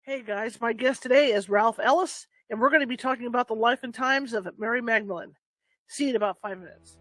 Hey guys, my guest today is Ralph Ellis, and we're going to be talking about the life and times of Mary Magdalene. See you in about 5 minutes.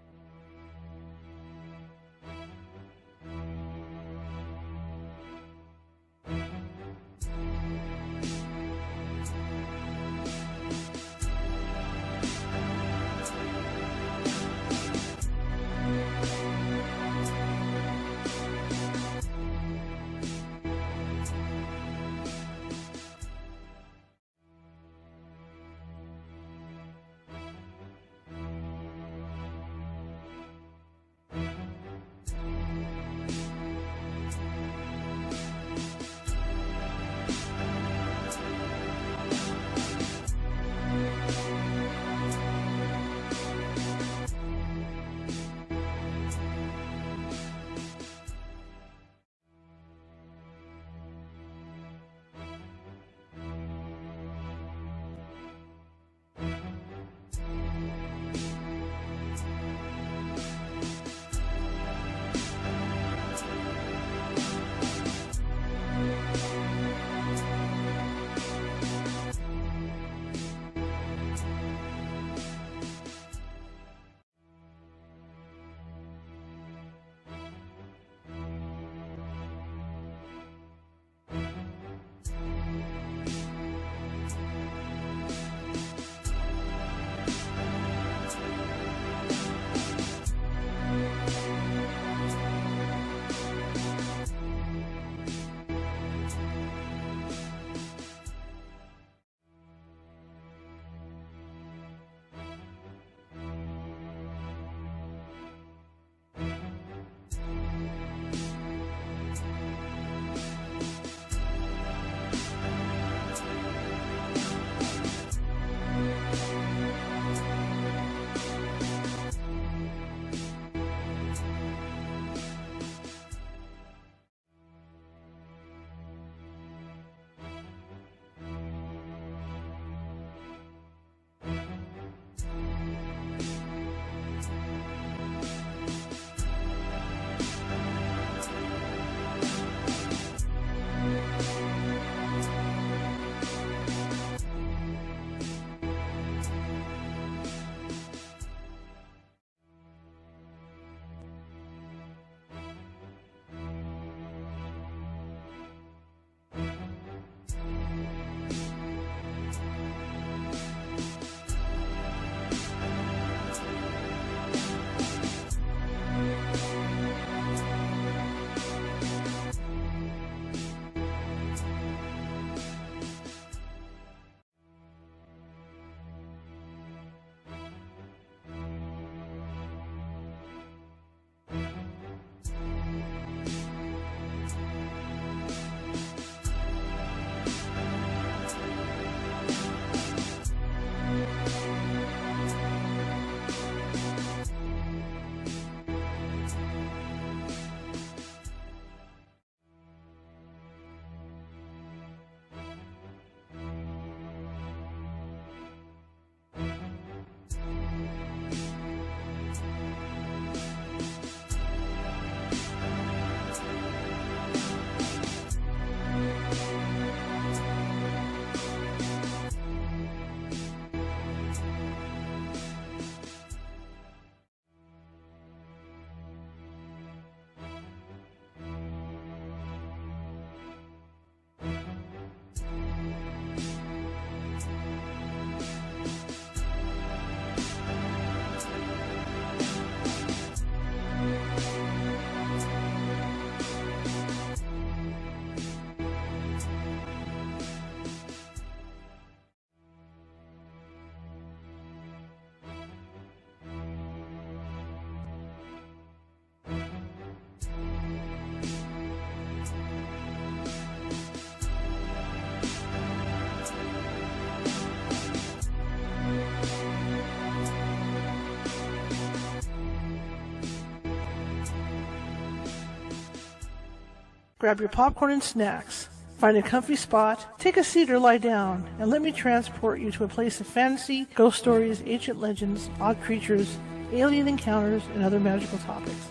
Grab your popcorn and snacks. Find a comfy spot, take a seat or lie down, and let me transport you to a place of fantasy, ghost stories, ancient legends, odd creatures, alien encounters, and other magical topics.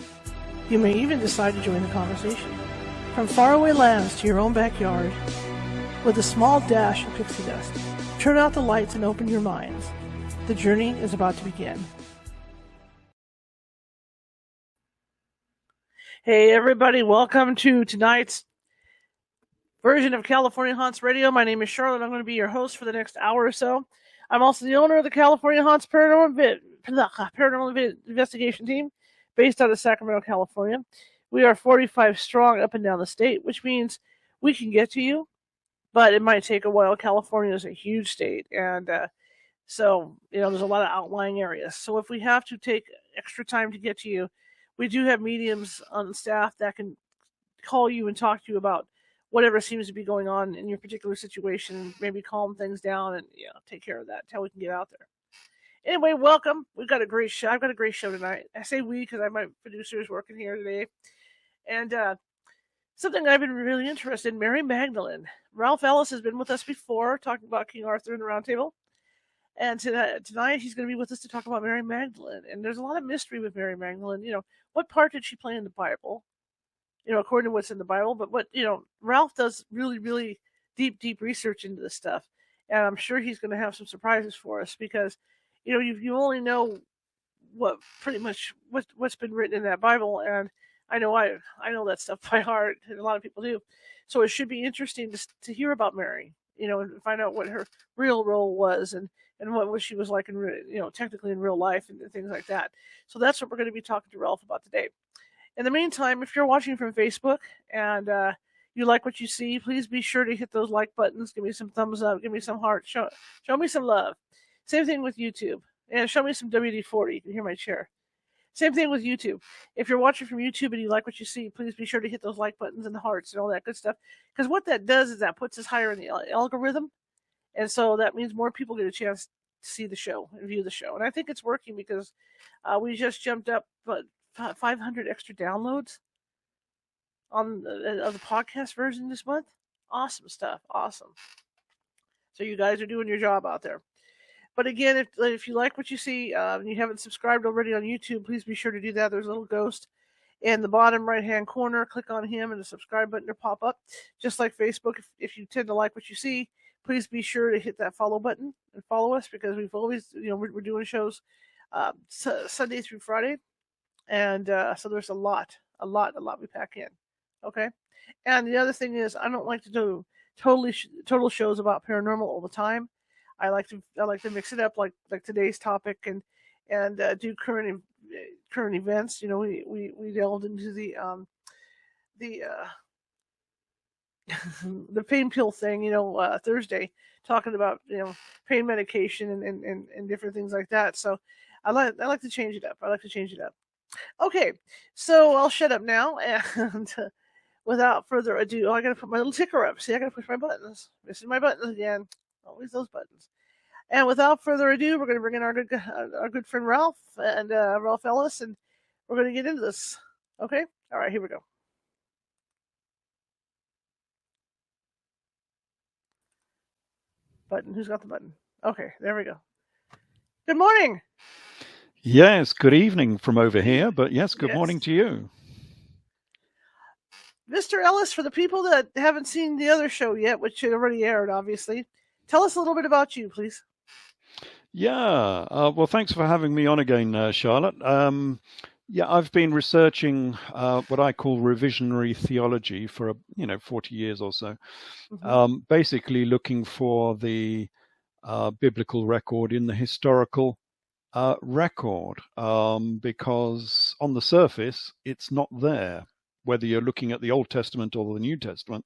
You may even decide to join the conversation. From faraway lands to your own backyard, with a small dash of pixie dust. Turn out the lights and open your minds. The journey is about to begin. Hey everybody, welcome to tonight's version of California Haunts Radio. My name is Charlotte. I'm going to be your host for the next hour or so. I'm also the owner of the California Haunts Paranormal Investigation Team, based out of Sacramento, California. We are 45 strong up and down the state, which means we can get to you, but it might take a while. California is a huge state, and so there's a lot of outlying areas. So if we have to take extra time to get to you, we do have mediums on staff that can call you and talk to you about whatever seems to be going on in your particular situation, maybe calm things down and take care of that until we can get out there. Anyway, welcome. We've got a great show. I've got a great show tonight. I say we because I have my producers working here today. And something I've been really interested in, Mary Magdalene. Ralph Ellis has been with us before, talking about King Arthur and the Round Table. And tonight he's going to be with us to talk about Mary Magdalene. And there's a lot of mystery with Mary Magdalene. What part did she play in the Bible? According to what's in the Bible. But Ralph does really, really deep research into this stuff. And I'm sure he's going to have some surprises for us because, you only know what pretty much what's been written in that Bible. And I know that stuff by heart, and a lot of people do. So it should be interesting to hear about Mary, and find out what her real role was and what she was like technically in real life and things like that. So that's what we're going to be talking to Ralph about today. In the meantime, if you're watching from Facebook and you like what you see, please be sure to hit those like buttons. Give me some thumbs up. Give me some hearts. Show me some love. Same thing with YouTube. And show me some WD-40. You can hear my chair. Same thing with YouTube. If you're watching from YouTube and you like what you see, please be sure to hit those like buttons and the hearts and all that good stuff. Because what that does is that puts us higher in the algorithm. And so that means more people get a chance to see the show and view the show. And I think it's working because we just jumped up 500 extra downloads on of the podcast version this month. Awesome stuff. Awesome. So you guys are doing your job out there. But again, if you like what you see and you haven't subscribed already on YouTube, please be sure to do that. There's a little ghost in the bottom right-hand corner. Click on him and the subscribe button will pop up. Just like Facebook, if you tend to like what you see, please be sure to hit that follow button and follow us because we've always, we're doing shows Sunday through Friday. And so there's a lot we pack in. Okay. And the other thing is I don't like to do total shows about paranormal all the time. I like to mix it up like today's topic and do current events. We delved into the the pain pill thing, Thursday, talking about pain medication and different things like that. So I like to change it up. Okay, so I'll shut up now and without further ado, I gotta put my little ticker up. See, I gotta push my buttons. Missing my buttons again. Always those buttons. And without further ado, we're going to bring in our good friend Ralph and Ralph Ellis, and we're going to get into this. Okay? All right, here we go. Button. Who's got the button? Okay, there we go. Good morning. Yes, good evening from over here, but yes, good morning to you. Mr. Ellis, for the people that haven't seen the other show yet, which had already aired, obviously, tell us a little bit about you, please. Yeah, well, thanks for having me on again, Charlotte. I've been researching what I call revisionary theology for 40 years or so. Mm-hmm. Basically looking for the biblical record in the historical record, because on the surface it's not there. Whether you're looking at the Old Testament or the New Testament,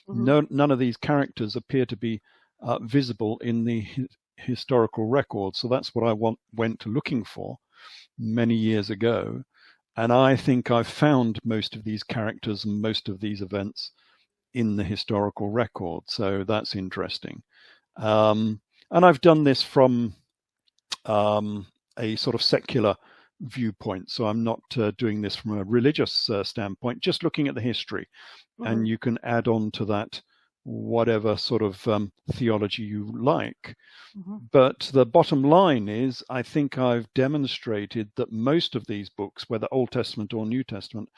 mm-hmm. None of these characters appear to be visible in the historical record. So that's what I went to looking for many years ago. And I think I've found most of these characters and most of these events in the historical record. So that's interesting. And I've done this from a sort of secular viewpoint. So I'm not doing this from a religious standpoint, just looking at the history. Mm-hmm. And you can add on to that whatever sort of theology you like. Mm-hmm. But the bottom line is, I think I've demonstrated that most of these books, whether Old Testament or New Testament,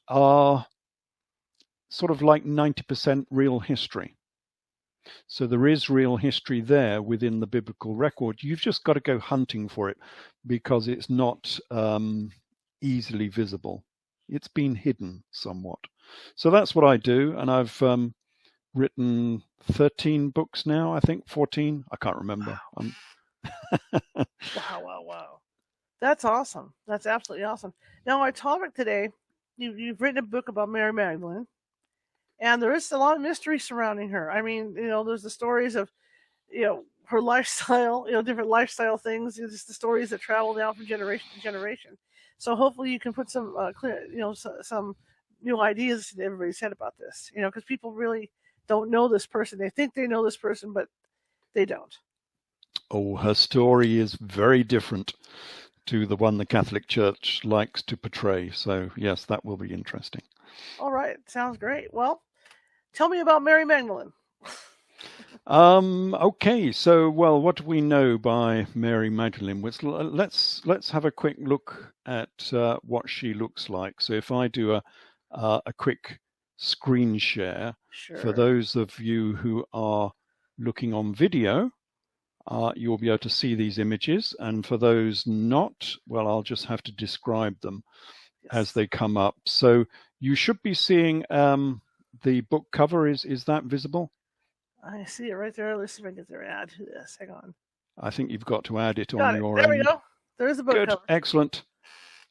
are sort of like 90% real history. So there is real history there within the biblical record. You've just got to go hunting for it because it's not easily visible. It's been hidden somewhat. So that's what I do, and I've written 13 books now, I think, 14. I can't remember. Wow. That's awesome. That's absolutely awesome. Now, our topic today, you've written a book about Mary Magdalene, and there is a lot of mystery surrounding her. I mean, there's the stories of, her lifestyle, different lifestyle things, just the stories that travel down from generation to generation. So hopefully you can put some some new ideas in everybody's head about this, because people really don't know this person. They think they know this person, but they don't. Oh, her story is very different to the one the Catholic Church likes to portray. So yes, that will be interesting. All right, sounds great. Well, tell me about Mary Magdalene. Okay, so what do we know by Mary Magdalene? Let's have a quick look at what she looks like. So if I do a quick screen share, sure. For those of you who are looking on video, you'll be able to see these images, and for those not, well, I'll just have to describe them as they come up. So you should be seeing the book cover. Is that visible? I see it right there. Let's see if I can get there and add to this. Hang on. I think you've got to add it on your end. There end. we go. There's the book Good, cover. excellent.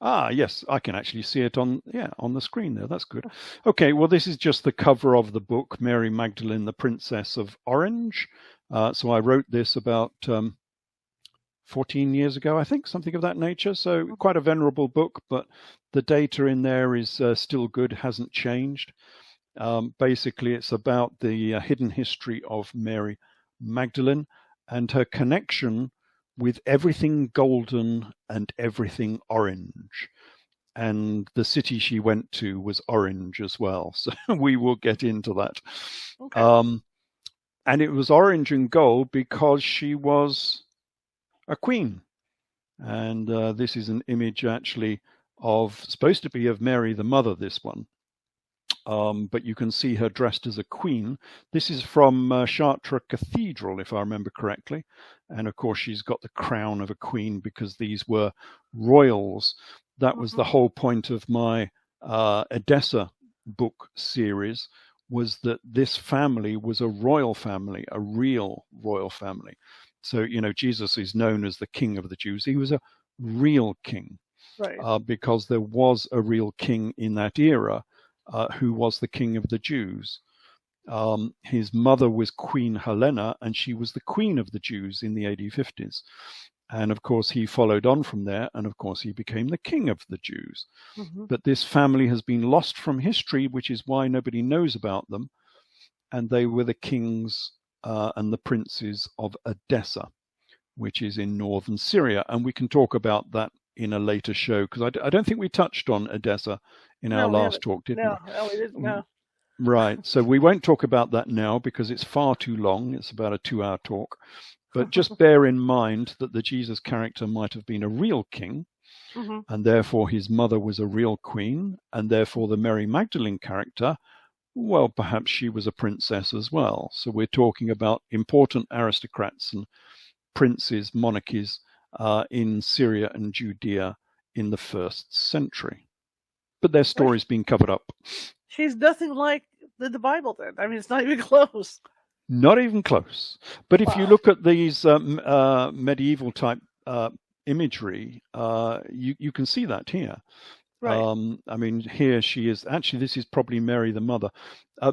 Yes, I can actually see it on the screen there. That's good. Okay, well, this is just the cover of the book, Mary Magdalene, the Princess of Orange. So I wrote this about 14 years ago, I think, something of that nature. So quite a venerable book, but the data in there is still good, hasn't changed. Basically, it's about the hidden history of Mary Magdalene and her connection with everything golden and everything orange. And the city she went to was orange as well. So we will get into that. Okay. And it was orange and gold because she was a queen. And this is an image actually supposed to be of Mary the Mother, this one. But you can see her dressed as a queen. This is from Chartres Cathedral, if I remember correctly. And of course, she's got the crown of a queen because these were royals. That was the whole point of my Edessa book series, was that this family was a royal family, a real royal family. So, Jesus is known as the King of the Jews. He was a real king, right? Because there was a real king in that era. Who was the King of the Jews. His mother was Queen Helena, and she was the Queen of the Jews in the AD 50s. And of course, he followed on from there, and of course, he became the King of the Jews. But this family has been lost from history, which is why nobody knows about them. And they were the kings and the princes of Edessa, which is in northern Syria. And we can talk about that in a later show, because I don't think we touched on Edessa in our last talk, did we? No, we didn't. No. Right. So we won't talk about that now because it's far too long. It's about a 2-hour talk. But just bear in mind that the Jesus character might have been a real king, and therefore his mother was a real queen, and therefore the Mary Magdalene character, well, perhaps she was a princess as well. So we're talking about important aristocrats and princes, monarchies in Syria and Judea in the 1st century. But their story's been covered up. She's nothing like the Bible then. I mean, it's not even close. Not even close. But if you look at these medieval type imagery, you can see that here. Right. I mean, here she is. Actually, this is probably Mary the Mother.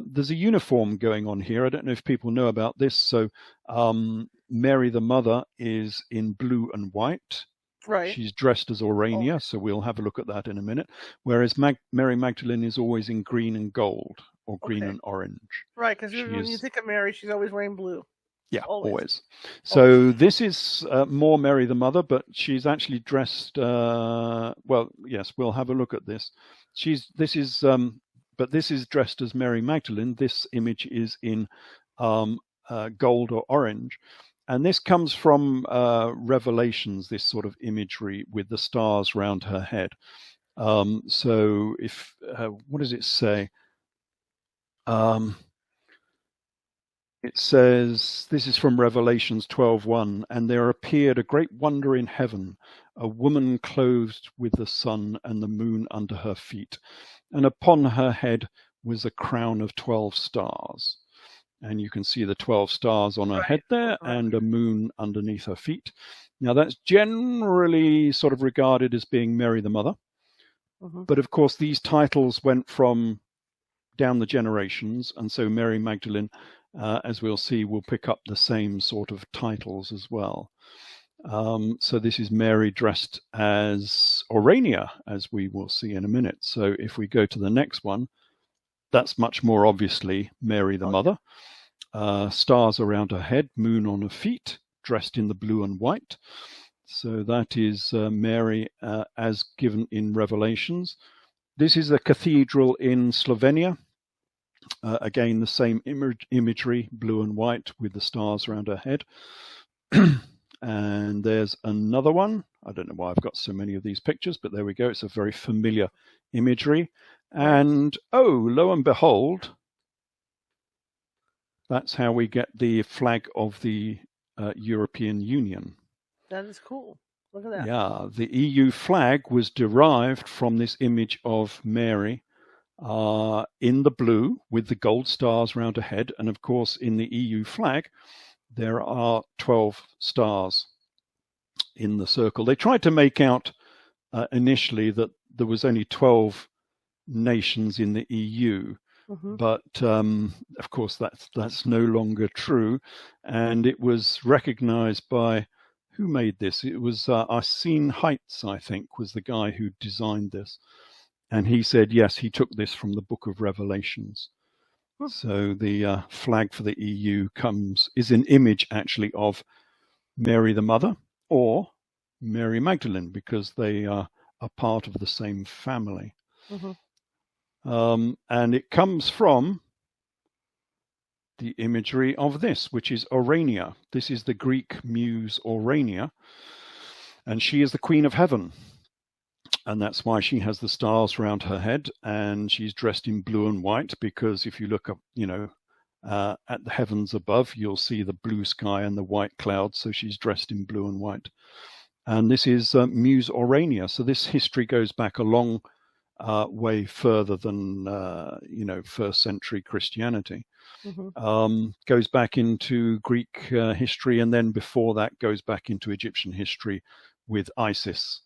There's a uniform going on here. I don't know if people know about this. So Mary the Mother is in blue and white. Right. She's dressed as Aurania, so we'll have a look at that in a minute. Whereas Mary Magdalene is always in green and gold, or green and orange. Right, because when you think of Mary, she's always wearing blue. Yeah, always. So this is more Mary the Mother, but she's actually dressed. Well, yes, we'll have a look at this. This is dressed as Mary Magdalene. This image is in gold or orange. And this comes from Revelations, this sort of imagery with the stars round her head. So if, what does it say? It says, this is from Revelations 12:1, and there appeared a great wonder in heaven, a woman clothed with the sun and the moon under her feet, and upon her head was a crown of 12 stars. And you can see the 12 stars on her head there and a moon underneath her feet. Now that's generally sort of regarded as being Mary the Mother. But of course, these titles went from down the generations, and so Mary Magdalene, as we'll see, will pick up the same sort of titles as well. So this is Mary dressed as Orania, as we will see in a minute. So if we go to the next one, that's much more obviously Mary the Mother. Stars around her head, moon on her feet, dressed in the blue and white. So that is Mary as given in Revelations. This is a cathedral in Slovenia. Again, the same imagery, blue and white with the stars around her head. And there's another one. I don't know why I've got so many of these pictures, but there we go. It's a very familiar imagery. And oh, lo and behold, that's how we get the flag of the European Union. That is cool. Look at that. Yeah, the EU flag was derived from this image of Mary in the blue with the gold stars around her head. And of course, in the EU flag, there are 12 stars in the circle. They tried to make out initially that there was only 12 nations in the EU. But of course, that's no longer true. And it was recognized by, who made this? It was Hyksos, I think, was the guy who designed this. And he said, yes, he took this from the book of Revelations. So the flag for the EU is an image actually of Mary the Mother or Mary Magdalene, because they are part of the same family. And it comes from the imagery of this, which is Orania. This is the Greek muse Orania, and she is the Queen of Heaven. And that's why she has the stars around her head, and she's dressed in blue and white, because if you look up, at the heavens above, you'll see the blue sky and the white clouds. So she's dressed in blue and white. And this is Muse Orania. So this history goes back a long way further than, first century Christianity. Goes back into Greek history, and then before that goes back into Egyptian history with Isis,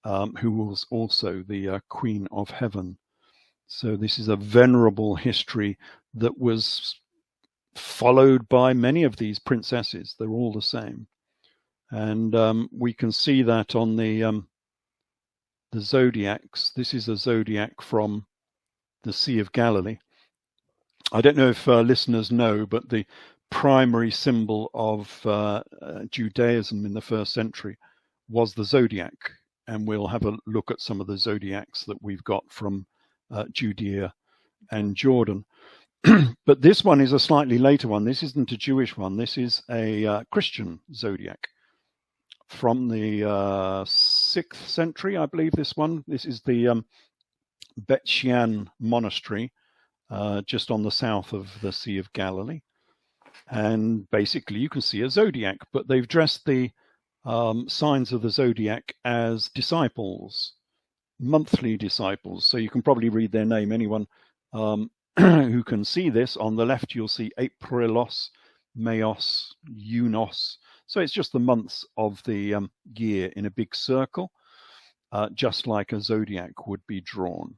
who was also the Queen of Heaven. So this is a venerable history that was followed by many of these princesses. They're all the same. And we can see that on the zodiacs. This is a zodiac from the Sea of Galilee. I don't know if listeners know, but the primary symbol of Judaism in the first century was the zodiac. And we'll have a look at some of the zodiacs that we've got from Judea and Jordan. But this one is a slightly later one. This isn't a Jewish one. This is a Christian zodiac from the 6th century, I believe, this one. This is the Bet Shean monastery, just on the south of the Sea of Galilee. And basically you can see a zodiac, but they've dressed the signs of the zodiac as disciples, monthly disciples. So you can probably read their name. Anyone who can see this, on the left you'll see Aprilos, Mayos, Eunos. So it's just the months of the year in a big circle, just like a zodiac would be drawn.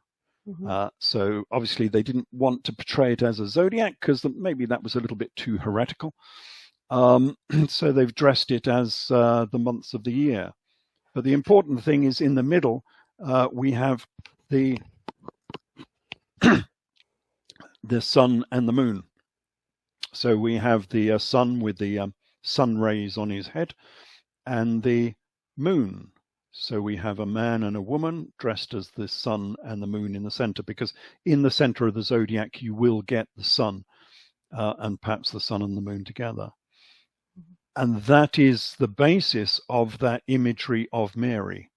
So obviously they didn't want to portray it as a zodiac because maybe that was a little bit too heretical. So they've dressed it as the months of the year. But the important thing is in the middle, we have the sun and the moon. So we have the sun with the sun rays on his head, and the moon. So we have a man and a woman dressed as the sun and the moon in the center, because in the center of the zodiac you will get the sun and perhaps the sun and the moon together. And that is the basis of that imagery of Mary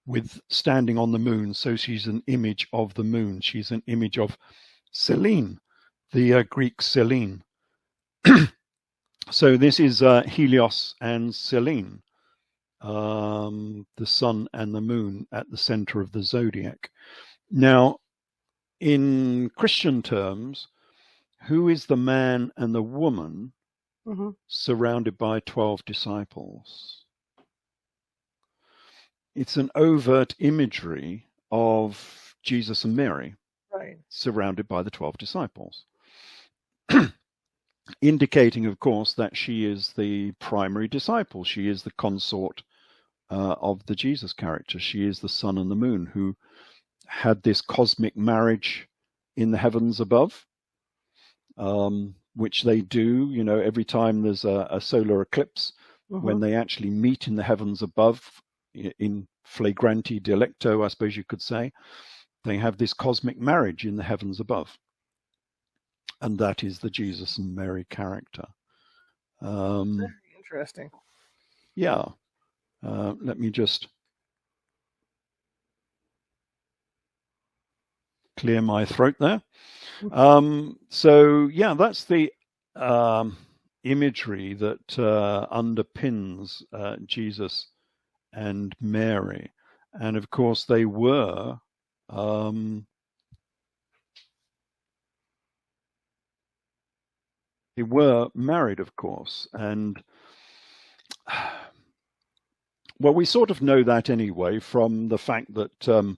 with standing on the moon. So she's an image of the moon. She's an image of Selene, the Greek Selene. So this is Helios and Selene, the sun and the moon at the center of the zodiac. Now, in Christian terms, who is the man and the woman surrounded by 12 disciples? It's an overt imagery of Jesus and Mary, Right. surrounded by the 12 disciples, indicating, of course, that she is the primary disciple. She is the consort of the Jesus character. She is the sun and the moon who had this cosmic marriage in the heavens above, which they do, every time there's a solar eclipse, when they actually meet in the heavens above, in flagranti delicto, I suppose you could say, they have this cosmic marriage in the heavens above. And that is the Jesus and Mary character. Very interesting. Yeah. Let me just clear my throat there. So, yeah, that's the imagery that underpins Jesus and Mary. And of course, they were married, of course. And well, we sort of know that anyway from the fact that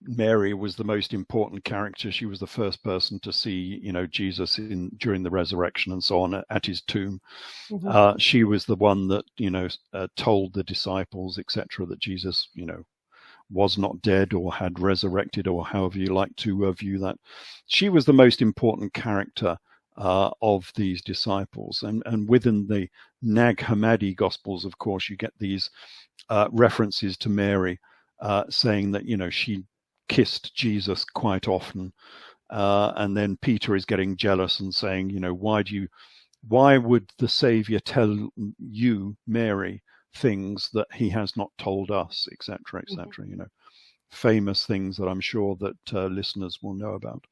Mary was the most important character. She was the first person to see, Jesus during the resurrection and so on at his tomb. She was the one that, told the disciples, etc., that Jesus, was not dead or had resurrected, or however you like to view that. She was the most important character of these disciples. And within the Nag Hammadi Gospels, of course, you get these references to Mary saying that, she kissed Jesus quite often. And then Peter is getting jealous and saying, why would the Savior tell you, Mary, things that he has not told us, etc., etc., famous things that I'm sure that listeners will know about.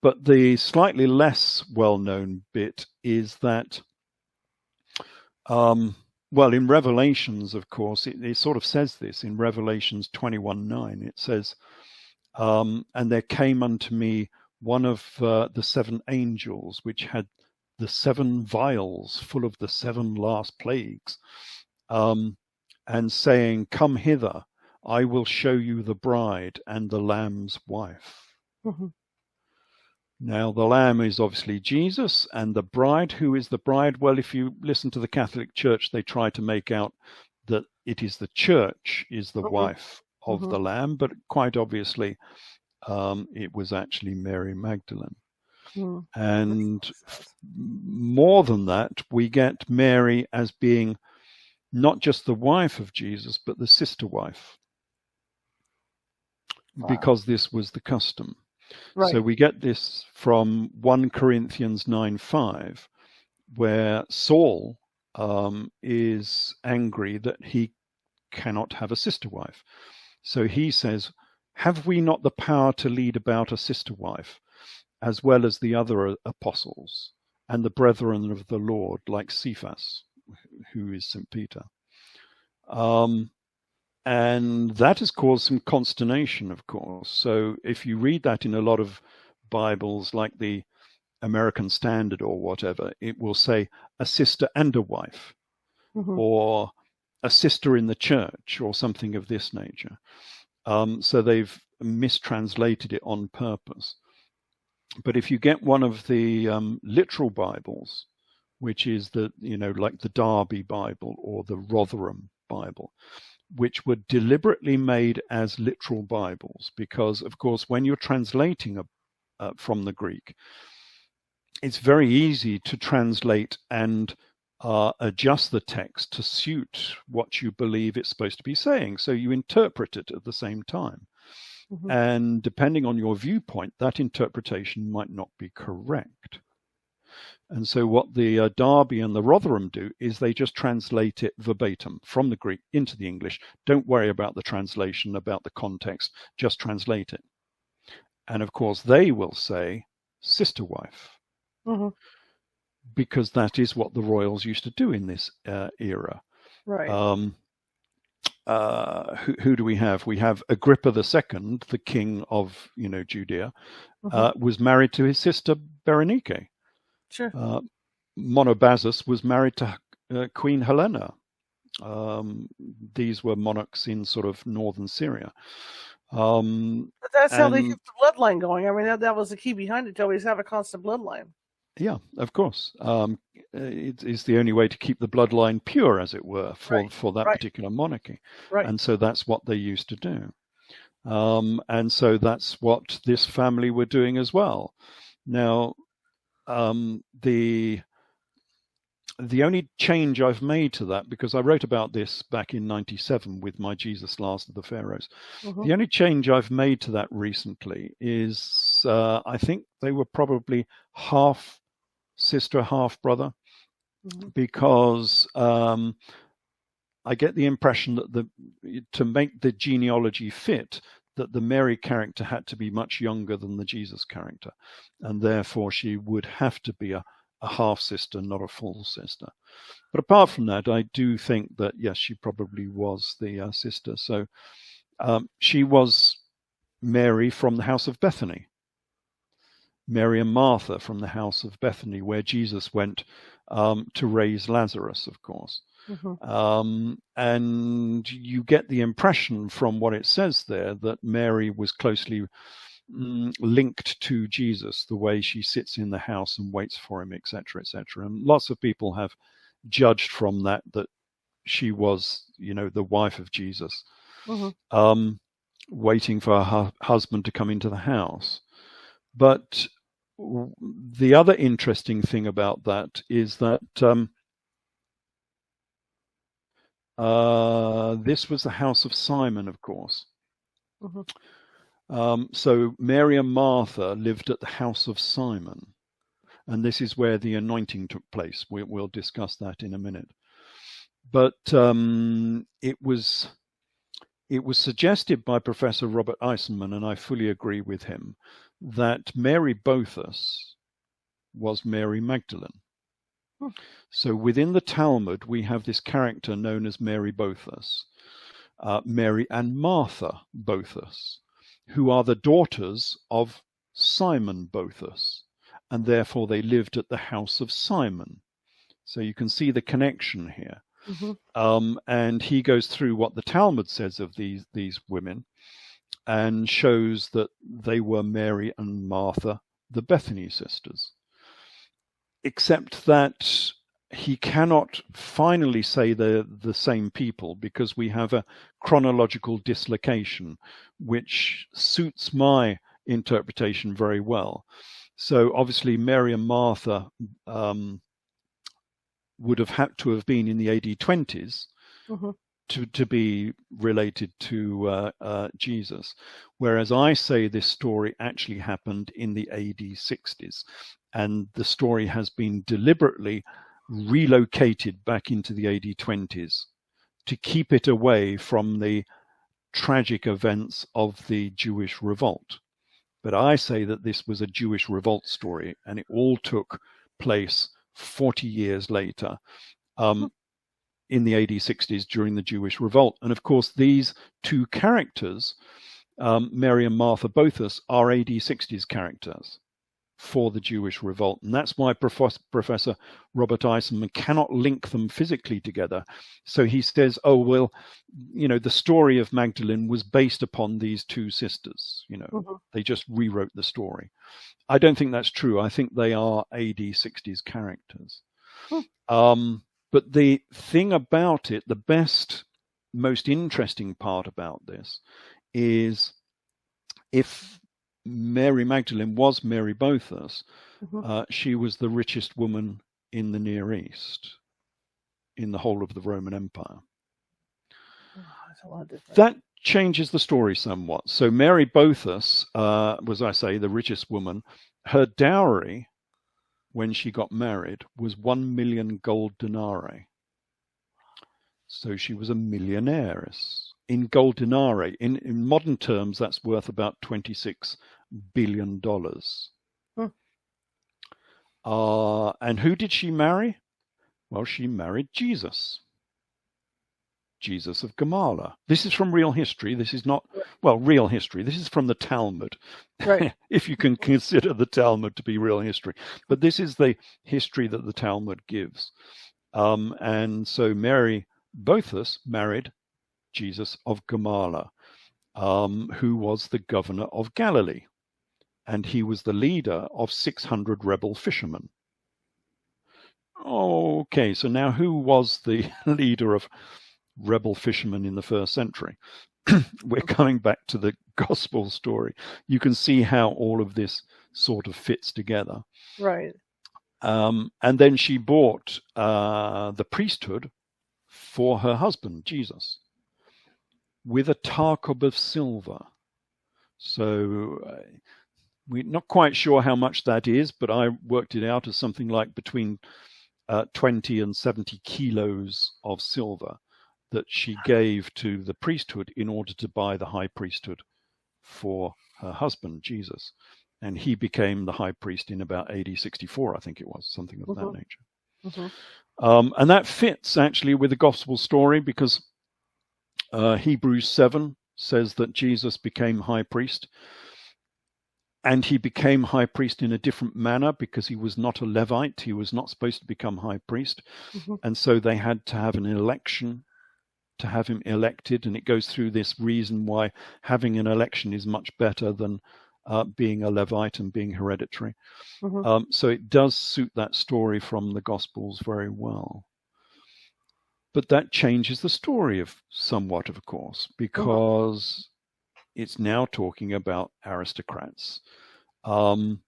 But the slightly less well-known bit is that, well, in Revelations, of course, it sort of says this in Revelations 21:9. It says, and there came unto me one of the 7 angels, which had the 7 vials full of the 7 last plagues, and saying, come hither, I will show you the bride and the Lamb's wife. Now, the Lamb is obviously Jesus, and the bride, who is the bride? Well, if you listen to the Catholic Church, they try to make out that it is the church is the wife of the Lamb, but quite obviously it was actually Mary Magdalene. And more than that, we get Mary as being not just the wife of Jesus, but the sister wife, because this was the custom. Right. So we get this from 1 Corinthians 9:5, where Saul is angry that he cannot have a sister wife. So he says, have we not the power to lead about a sister wife, as well as the other apostles and the brethren of the Lord, like Cephas, who is St. Peter? And that has caused some consternation, of course. So if you read that in a lot of Bibles, like the American Standard or whatever, it will say a sister and a wife, or a sister in the church, or something of this nature. So they've mistranslated it on purpose. But if you get one of the literal Bibles, which is the, like the Derby Bible or the Rotherham Bible, which were deliberately made as literal Bibles, because, of course, when you're translating from the Greek, it's very easy to translate and adjust the text to suit what you believe it's supposed to be saying. So you interpret it at the same time. And depending on your viewpoint, that interpretation might not be correct. And so what the Derby and the Rotherham do is they just translate it verbatim from the Greek into the English. Don't worry about the translation, about the context, just translate it. And of course, they will say sister wife. because that is what the royals used to do in this era. Right. Who do we have? We have Agrippa II, the king of Judea, was married to his sister Berenike. Sure. Monobazus was married to Queen Helena. These were monarchs in sort of northern Syria. But that's how they kept the bloodline going. I mean, that was the key behind it, to always have a constant bloodline. Yeah, of course. It's the only way to keep the bloodline pure, as it were, for that particular monarchy. Right. And so that's what they used to do. And so that's what this family were doing as well. Now, the only change I've made to that, because I wrote about this back in '97 with my Jesus Last of the Pharaohs, the only change I've made to that recently is I think they were probably half sister, half brother, because I get the impression that to make the genealogy fit, that the Mary character had to be much younger than the Jesus character, and therefore she would have to be a half sister, not a full sister. But apart from that, I do think that yes, she probably was the sister. So she was Mary from the house of Bethany, Mary and Martha from the house of Bethany, where Jesus went to raise Lazarus, of course. And you get the impression from what it says there that Mary was closely linked to Jesus, the way she sits in the house and waits for him, etc., etc. And lots of people have judged from that she was, the wife of Jesus, waiting for her husband to come into the house. But the other interesting thing about that is that this was the house of Simon, of course. So Mary and Martha lived at the house of Simon, and this is where the anointing took place. We'll discuss that in a minute. But it was suggested by Professor Robert Eisenman, and I fully agree with him, that Mary Boethus was Mary Magdalene. So within the Talmud, we have this character known as Mary Boethus, Mary and Martha Boethus, who are the daughters of Simon Boethus, and therefore they lived at the house of Simon. So you can see the connection here. And he goes through what the Talmud says of these women and shows that they were Mary and Martha, the Bethany sisters. Except that he cannot finally say they're the same people, because we have a chronological dislocation, which suits my interpretation very well. So obviously Mary and Martha would have had to have been in the AD 20s to be related to Jesus, whereas I say this story actually happened in the AD 60s, and the story has been deliberately relocated back into the AD 20s to keep it away from the tragic events of the Jewish revolt. But I say that this was a Jewish revolt story, and it all took place 40 years later, in the AD 60s during the Jewish revolt. And of course, these two characters, Mary and Martha Boethus, are AD 60s characters for the Jewish revolt. And that's why Professor Robert Eisenman cannot link them physically together. So he says, oh, well, the story of Magdalene was based upon these two sisters. They just rewrote the story. I don't think that's true. I think they are AD 60s characters. But the thing about it, the best, most interesting part about this is, if Mary Magdalene was Mary Boethus, she was the richest woman in the Near East, in the whole of the Roman Empire. That's a lot different. That changes the story somewhat. So Mary Boethus was, I say, the richest woman. Her dowry, when she got married, was 1 million gold denarii. So she was a millionairess. In gold denarii, in modern terms, that's worth about $26 billion. And who did she marry? Well, she married Jesus. Jesus of Gamala. This is from real history. This is not, well, real history. This is from the Talmud, Right. if you can consider the Talmud to be real history. But this is the history that the Talmud gives. And so Mary Boethus married Jesus of Gamala, who was the governor of Galilee. And he was the leader of 600 rebel fishermen. Okay, so now who was the leader of rebel fishermen in the first century? We're coming back to the gospel story. You can see how all of this sort of fits together. Right. And then she bought the priesthood for her husband, Jesus, with a tarkub of silver. So we're not quite sure how much that is, but I worked it out as something like between 20 and 70 kilos of silver that she gave to the priesthood in order to buy the high priesthood for her husband, Jesus. And he became the high priest in about AD 64, I think it was, something of that nature. And that fits actually with the gospel story, because Hebrews 7 says that Jesus became high priest. And he became high priest in a different manner because he was not a Levite. He was not supposed to become high priest. And so they had to have an election to have him elected. And it goes through this reason why having an election is much better than being a Levite and being hereditary. So it does suit that story from the Gospels very well. But that changes the story somewhat, of course, because it's now talking about aristocrats and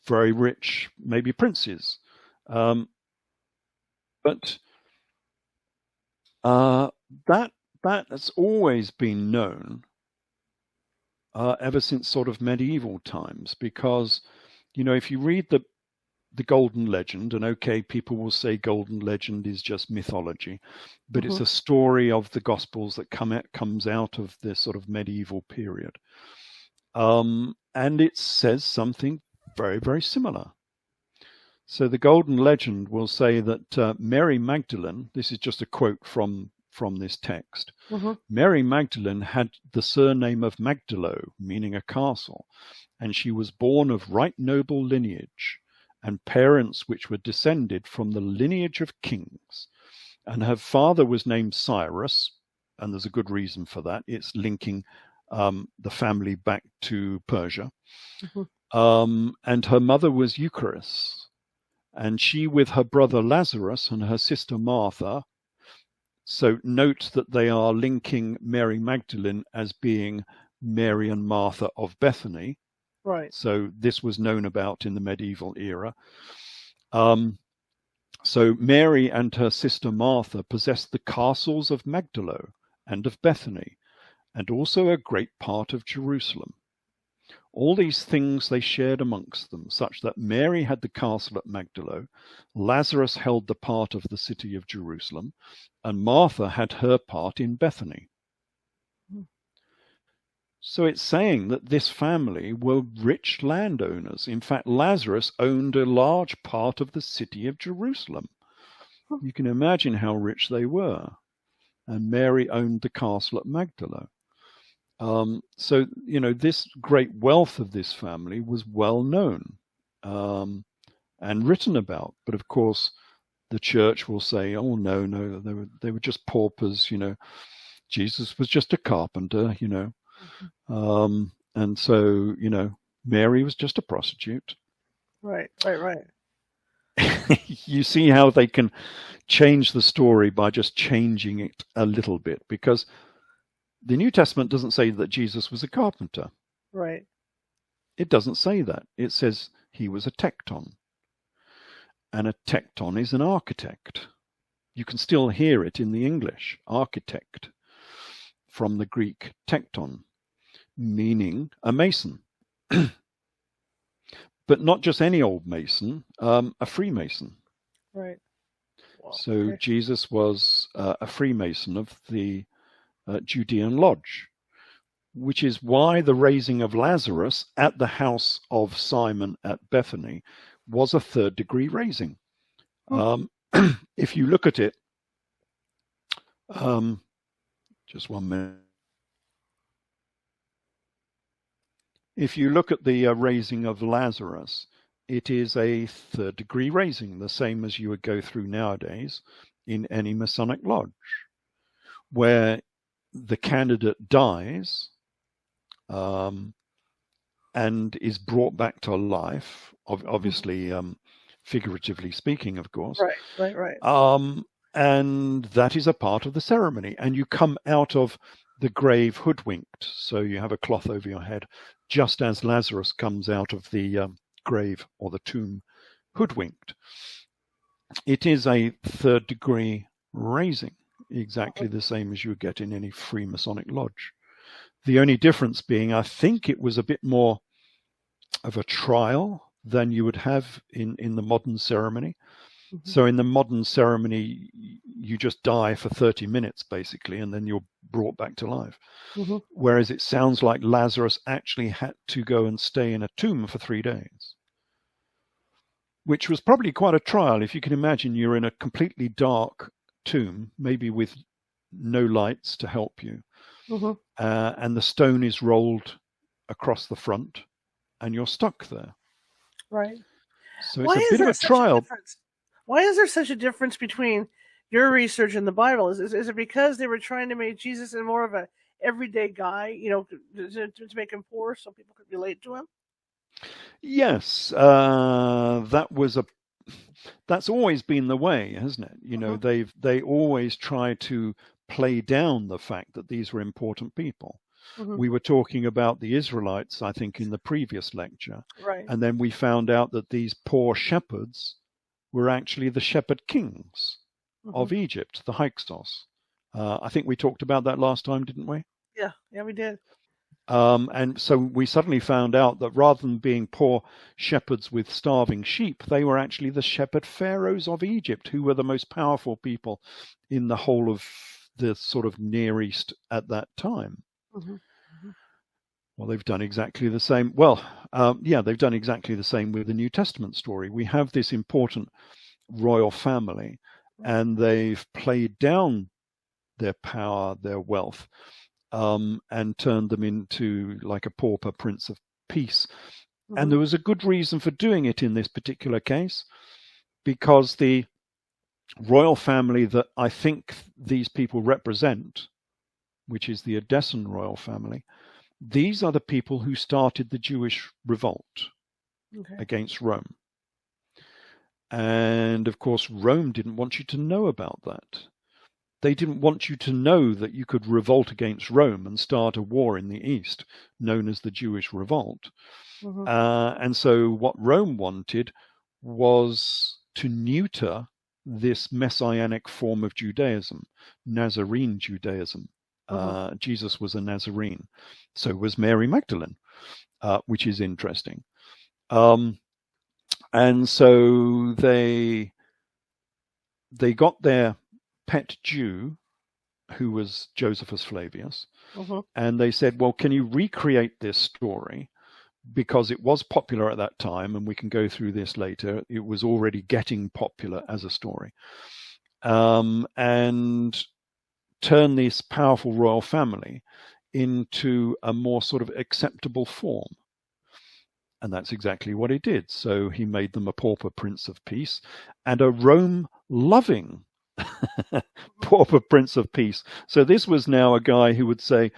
very rich, maybe princes. But that has always been known ever since sort of medieval times, because, you know, if you read the Golden Legend, and okay, people will say Golden Legend is just mythology, but it's a story of the Gospels that comes out of this sort of medieval period. And it says something very, very similar. So the Golden Legend will say that Mary Magdalene, this is just a quote from this text, Mary Magdalene had the surname of Magdalo, meaning a castle, and she was born of right noble lineage, and parents which were descended from the lineage of kings. And her father was named Cyrus, and there's a good reason for that. It's linking the family back to Persia. And her mother was Eucharis, and she with her brother Lazarus and her sister Martha. So note that they are linking Mary Magdalene as being Mary and Martha of Bethany. Right. So this was known about in the medieval era. So Mary and her sister Martha possessed the castles of Magdalo and of Bethany, and also a great part of Jerusalem. All these things they shared amongst them, such that Mary had the castle at Magdalo, Lazarus held the part of the city of Jerusalem, and Martha had her part in Bethany. So it's saying that this family were rich landowners. In fact, Lazarus owned a large part of the city of Jerusalem. You can imagine how rich they were. And Mary owned the castle at Magdalo. So, you know, this great wealth of this family was well known and written about. But of course, the church will say, oh, no, they were just paupers, you know. Jesus was just a carpenter, you know. And so, you know, Mary was just a prostitute. Right. You see how they can change the story by just changing it a little bit, because the New Testament doesn't say that Jesus was a carpenter. Right. It doesn't say that. It says he was a tekton. And a tekton is an architect. You can still hear it in the English, architect, from the Greek tekton, meaning a mason. But not just any old mason, a Freemason. Right. Wow. So Okay. Jesus was a Freemason of the Judean Lodge, which is why the raising of Lazarus at the house of Simon at Bethany was a third-degree raising. If you look at it, just 1 minute. If you look at the raising of Lazarus, it is a third-degree raising, the same as you would go through nowadays in any Masonic lodge, where the candidate dies and is brought back to life, obviously, figuratively speaking, of course. Right. And that is a part of the ceremony. And you come out of the grave hoodwinked. So you have a cloth over your head, just as Lazarus comes out of the grave or the tomb hoodwinked. It is a third-degree raising, exactly the same as you would get in any Freemasonic lodge. The only difference being, I think it was a bit more of a trial than you would have in the modern ceremony. So in the modern ceremony, you just die for 30 minutes, basically, and then you're brought back to life. Whereas it sounds like Lazarus actually had to go and stay in a tomb for 3 days, which was probably quite a trial. If you can imagine, you're in a completely dark tomb, maybe with no lights to help you, and the stone is rolled across the front, and you're stuck there. Right. So it's a bit of a trial. Why is there such a difference between your research and the Bible? Is it because they were trying to make Jesus more of a everyday guy, to make him poor so people could relate to him? Yes, that's always been the way, hasn't it? They always try to play down the fact that these were important people. We were talking about the Israelites, I think, in the previous lecture, right? And then we found out that these poor shepherds were actually the shepherd kings of Egypt, the Hyksos. I think we talked about that last time, didn't we? Yeah, we did. And so we suddenly found out that rather than being poor shepherds with starving sheep, they were actually the shepherd pharaohs of Egypt, who were the most powerful people in the whole of the sort of Near East at that time. Well, they've done exactly the same. They've done exactly the same with the New Testament story. We have this important royal family, and they've played down their power, their wealth, and turned them into like a pauper prince of peace. And there was a good reason for doing it in this particular case, because the royal family that I think these people represent, which is the Edessan royal family, these are the people who started the Jewish revolt against Rome. And of course, Rome didn't want you to know about that. They didn't want you to know that you could revolt against Rome and start a war in the East, known as the Jewish Revolt. And so what Rome wanted was to neuter this messianic form of Judaism, Nazarene Judaism. Jesus was a Nazarene. So was Mary Magdalene, which is interesting. And so they got their pet Jew, who was Josephus Flavius, and they said, well, can you recreate this story? Because it was popular at that time, and we can go through this later. It was already getting popular as a story. And turn this powerful royal family into a more sort of acceptable form. And that's exactly what he did. So he made them a pauper prince of peace and a Rome-loving pauper prince of peace. So this was now a guy who would say,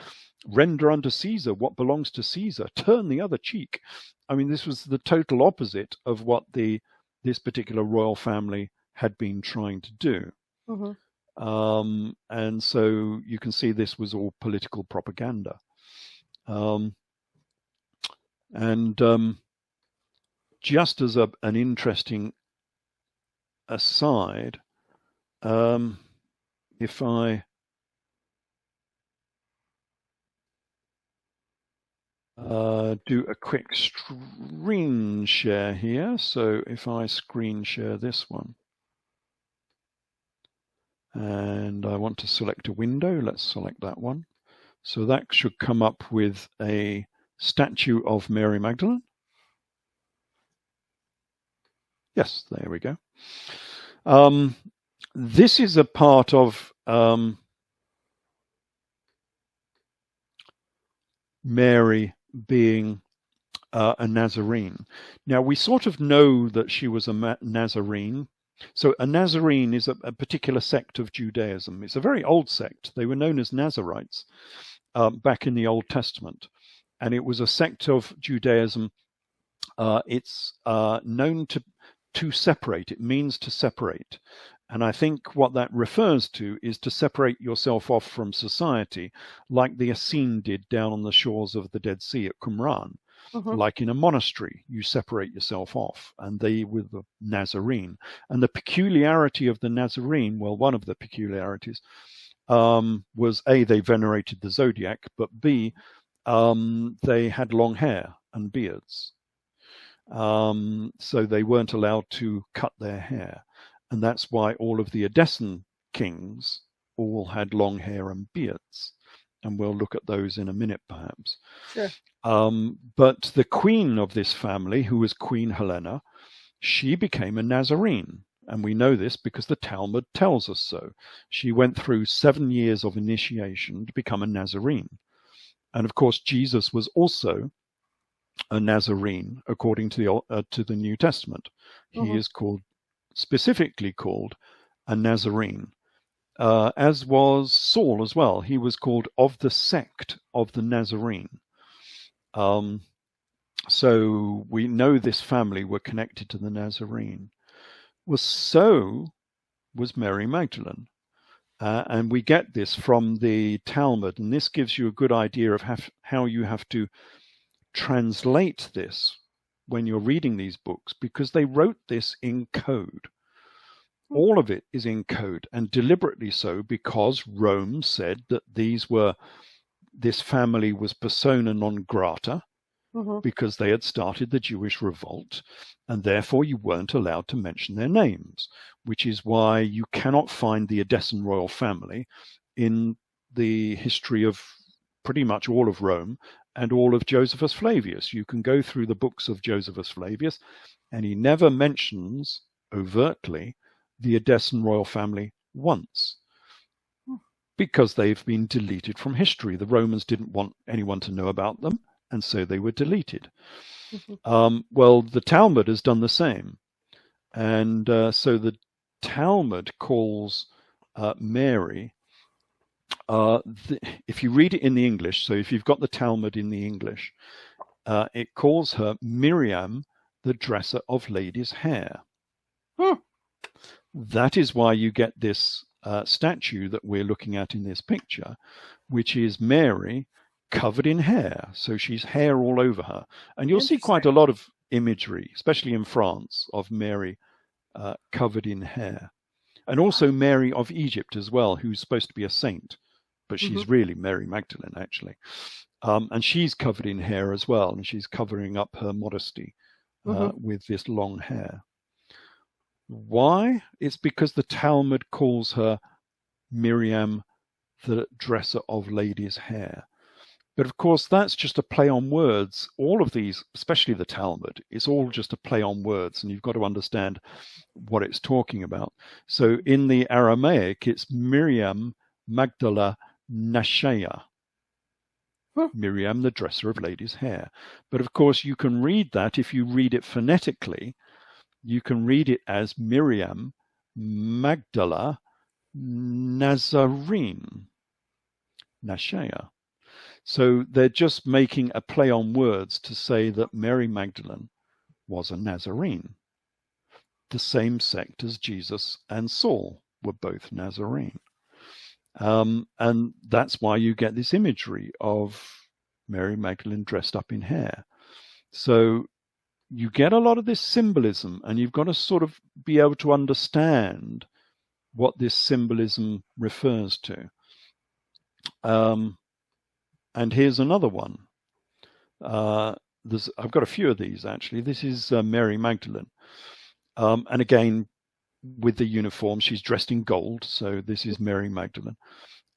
render unto Caesar what belongs to Caesar, turn the other cheek. I mean, this was the total opposite of what this particular royal family had been trying to do. And so you can see this was all political propaganda. Just as an interesting aside, if I do a quick screen share here, so if I screen share this one, and I want to select a window, let's select that one. So that should come up with a statue of Mary Magdalene. Yes, there we go. This is a part of Mary being a Nazarene. Now, we sort of know that she was a Nazarene. So a Nazarene is a particular sect of Judaism. It's a very old sect. They were known as Nazarites back in the Old Testament. And it was a sect of Judaism. It's known to separate. It means to separate. And I think what that refers to is to separate yourself off from society, like the Essenes did down on the shores of the Dead Sea at Qumran. Like in a monastery, you separate yourself off, and they were the Nazarene. And the peculiarity of the Nazarene, well, one of the peculiarities was A, they venerated the zodiac, but B, they had long hair and beards. So they weren't allowed to cut their hair. And that's why all of the Edessan kings all had long hair and beards. And we'll look at those in a minute, perhaps. Sure. But the queen of this family, who was Queen Helena, she became a Nazarene. And we know this because the Talmud tells us so. She went through 7 years of initiation to become a Nazarene. And of course, Jesus was also a Nazarene, according to the New Testament. He is specifically called a Nazarene. As was Saul as well. He was called of the sect of the Nazarene. So we know this family were connected to the Nazarene. Well, so was Mary Magdalene. And we get this from the Talmud. And this gives you a good idea of how you have to translate this when you're reading these books, because they wrote this in code. All of it is in code, and deliberately so, because Rome said that this family was persona non grata, because they had started the Jewish revolt, and therefore you weren't allowed to mention their names, which is why you cannot find the Edessan royal family in the history of pretty much all of Rome and all of Josephus Flavius. You can go through the books of Josephus Flavius, and he never mentions overtly the Edessan royal family once, because they've been deleted from history. The Romans didn't want anyone to know about them, and so they were deleted. Well, the Talmud has done the same. And so the Talmud calls Mary, if you read it in the English, so if you've got the Talmud in the English, it calls her Miriam, the dresser of ladies' hair. That is why you get this statue that we're looking at in this picture, which is Mary covered in hair. So she's hair all over her. And you'll see quite a lot of imagery, especially in France, of Mary covered in hair. And also Mary of Egypt as well, who's supposed to be a saint, but she's really Mary Magdalene, actually. And she's covered in hair as well, and she's covering up her modesty with this long hair. Why? It's because the Talmud calls her Miriam, the dresser of ladies' hair. But of course, that's just a play on words. All of these, especially the Talmud, it's all just a play on words, and you've got to understand what it's talking about. So in the Aramaic, it's Miriam Magdala Nashaya. Miriam, the dresser of ladies' hair. But of course, you can read that, if you read it phonetically, you can read it as Miriam Magdala Nazarene. Nashaya. So they're just making a play on words to say that Mary Magdalene was a Nazarene. The same sect as Jesus and Saul were both Nazarene. And that's why you get this imagery of Mary Magdalene dressed up in hair. So you get a lot of this symbolism, and you've got to sort of be able to understand what this symbolism refers to. And here's another one. I've got a few of these, actually. This is Mary Magdalene. And again, with the uniform, she's dressed in gold. So this is Mary Magdalene.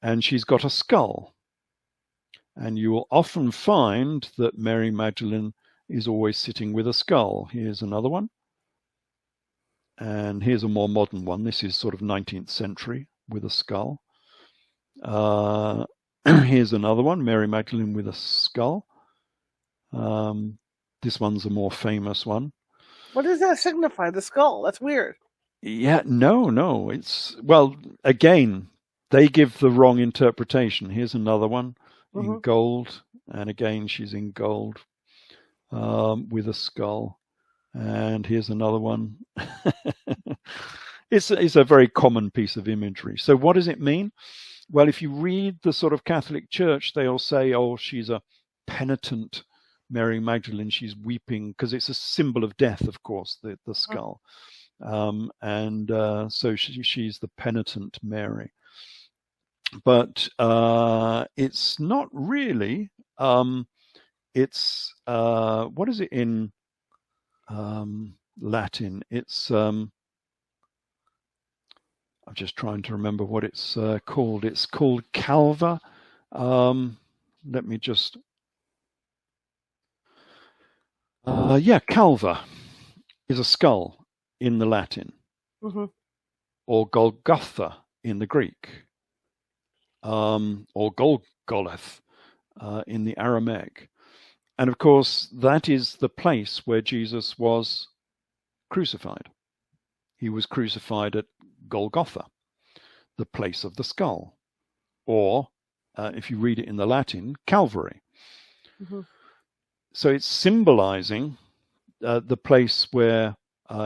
And she's got a skull. And you will often find that Mary Magdalene is always sitting with a skull. Here's another one. And here's a more modern one. This is sort of 19th century with a skull. Here's another one, Mary Magdalene with a skull. This one's a more famous one. What does that signify, the skull? That's weird. Yeah, no. It's, well, again, they give the wrong interpretation. Here's another one in gold. And again, she's in gold with a skull. And here's another one. It's a very common piece of imagery. So what does it mean? Well, if you read the sort of Catholic Church, they'll say, oh, she's a penitent Mary Magdalene. She's weeping, because it's a symbol of death, of course, the skull. So she's the penitent Mary. But it's not really. It's, what is it in Latin? It's, I'm just trying to remember what it's called. It's called calva. Let me just, calva is a skull in the Latin, or Golgotha in the Greek, or Golgoleth in the Aramaic. And of course, that is the place where Jesus was crucified. He was crucified at Golgotha, the place of the skull, or if you read it in the Latin, Calvary. So it's symbolizing the place where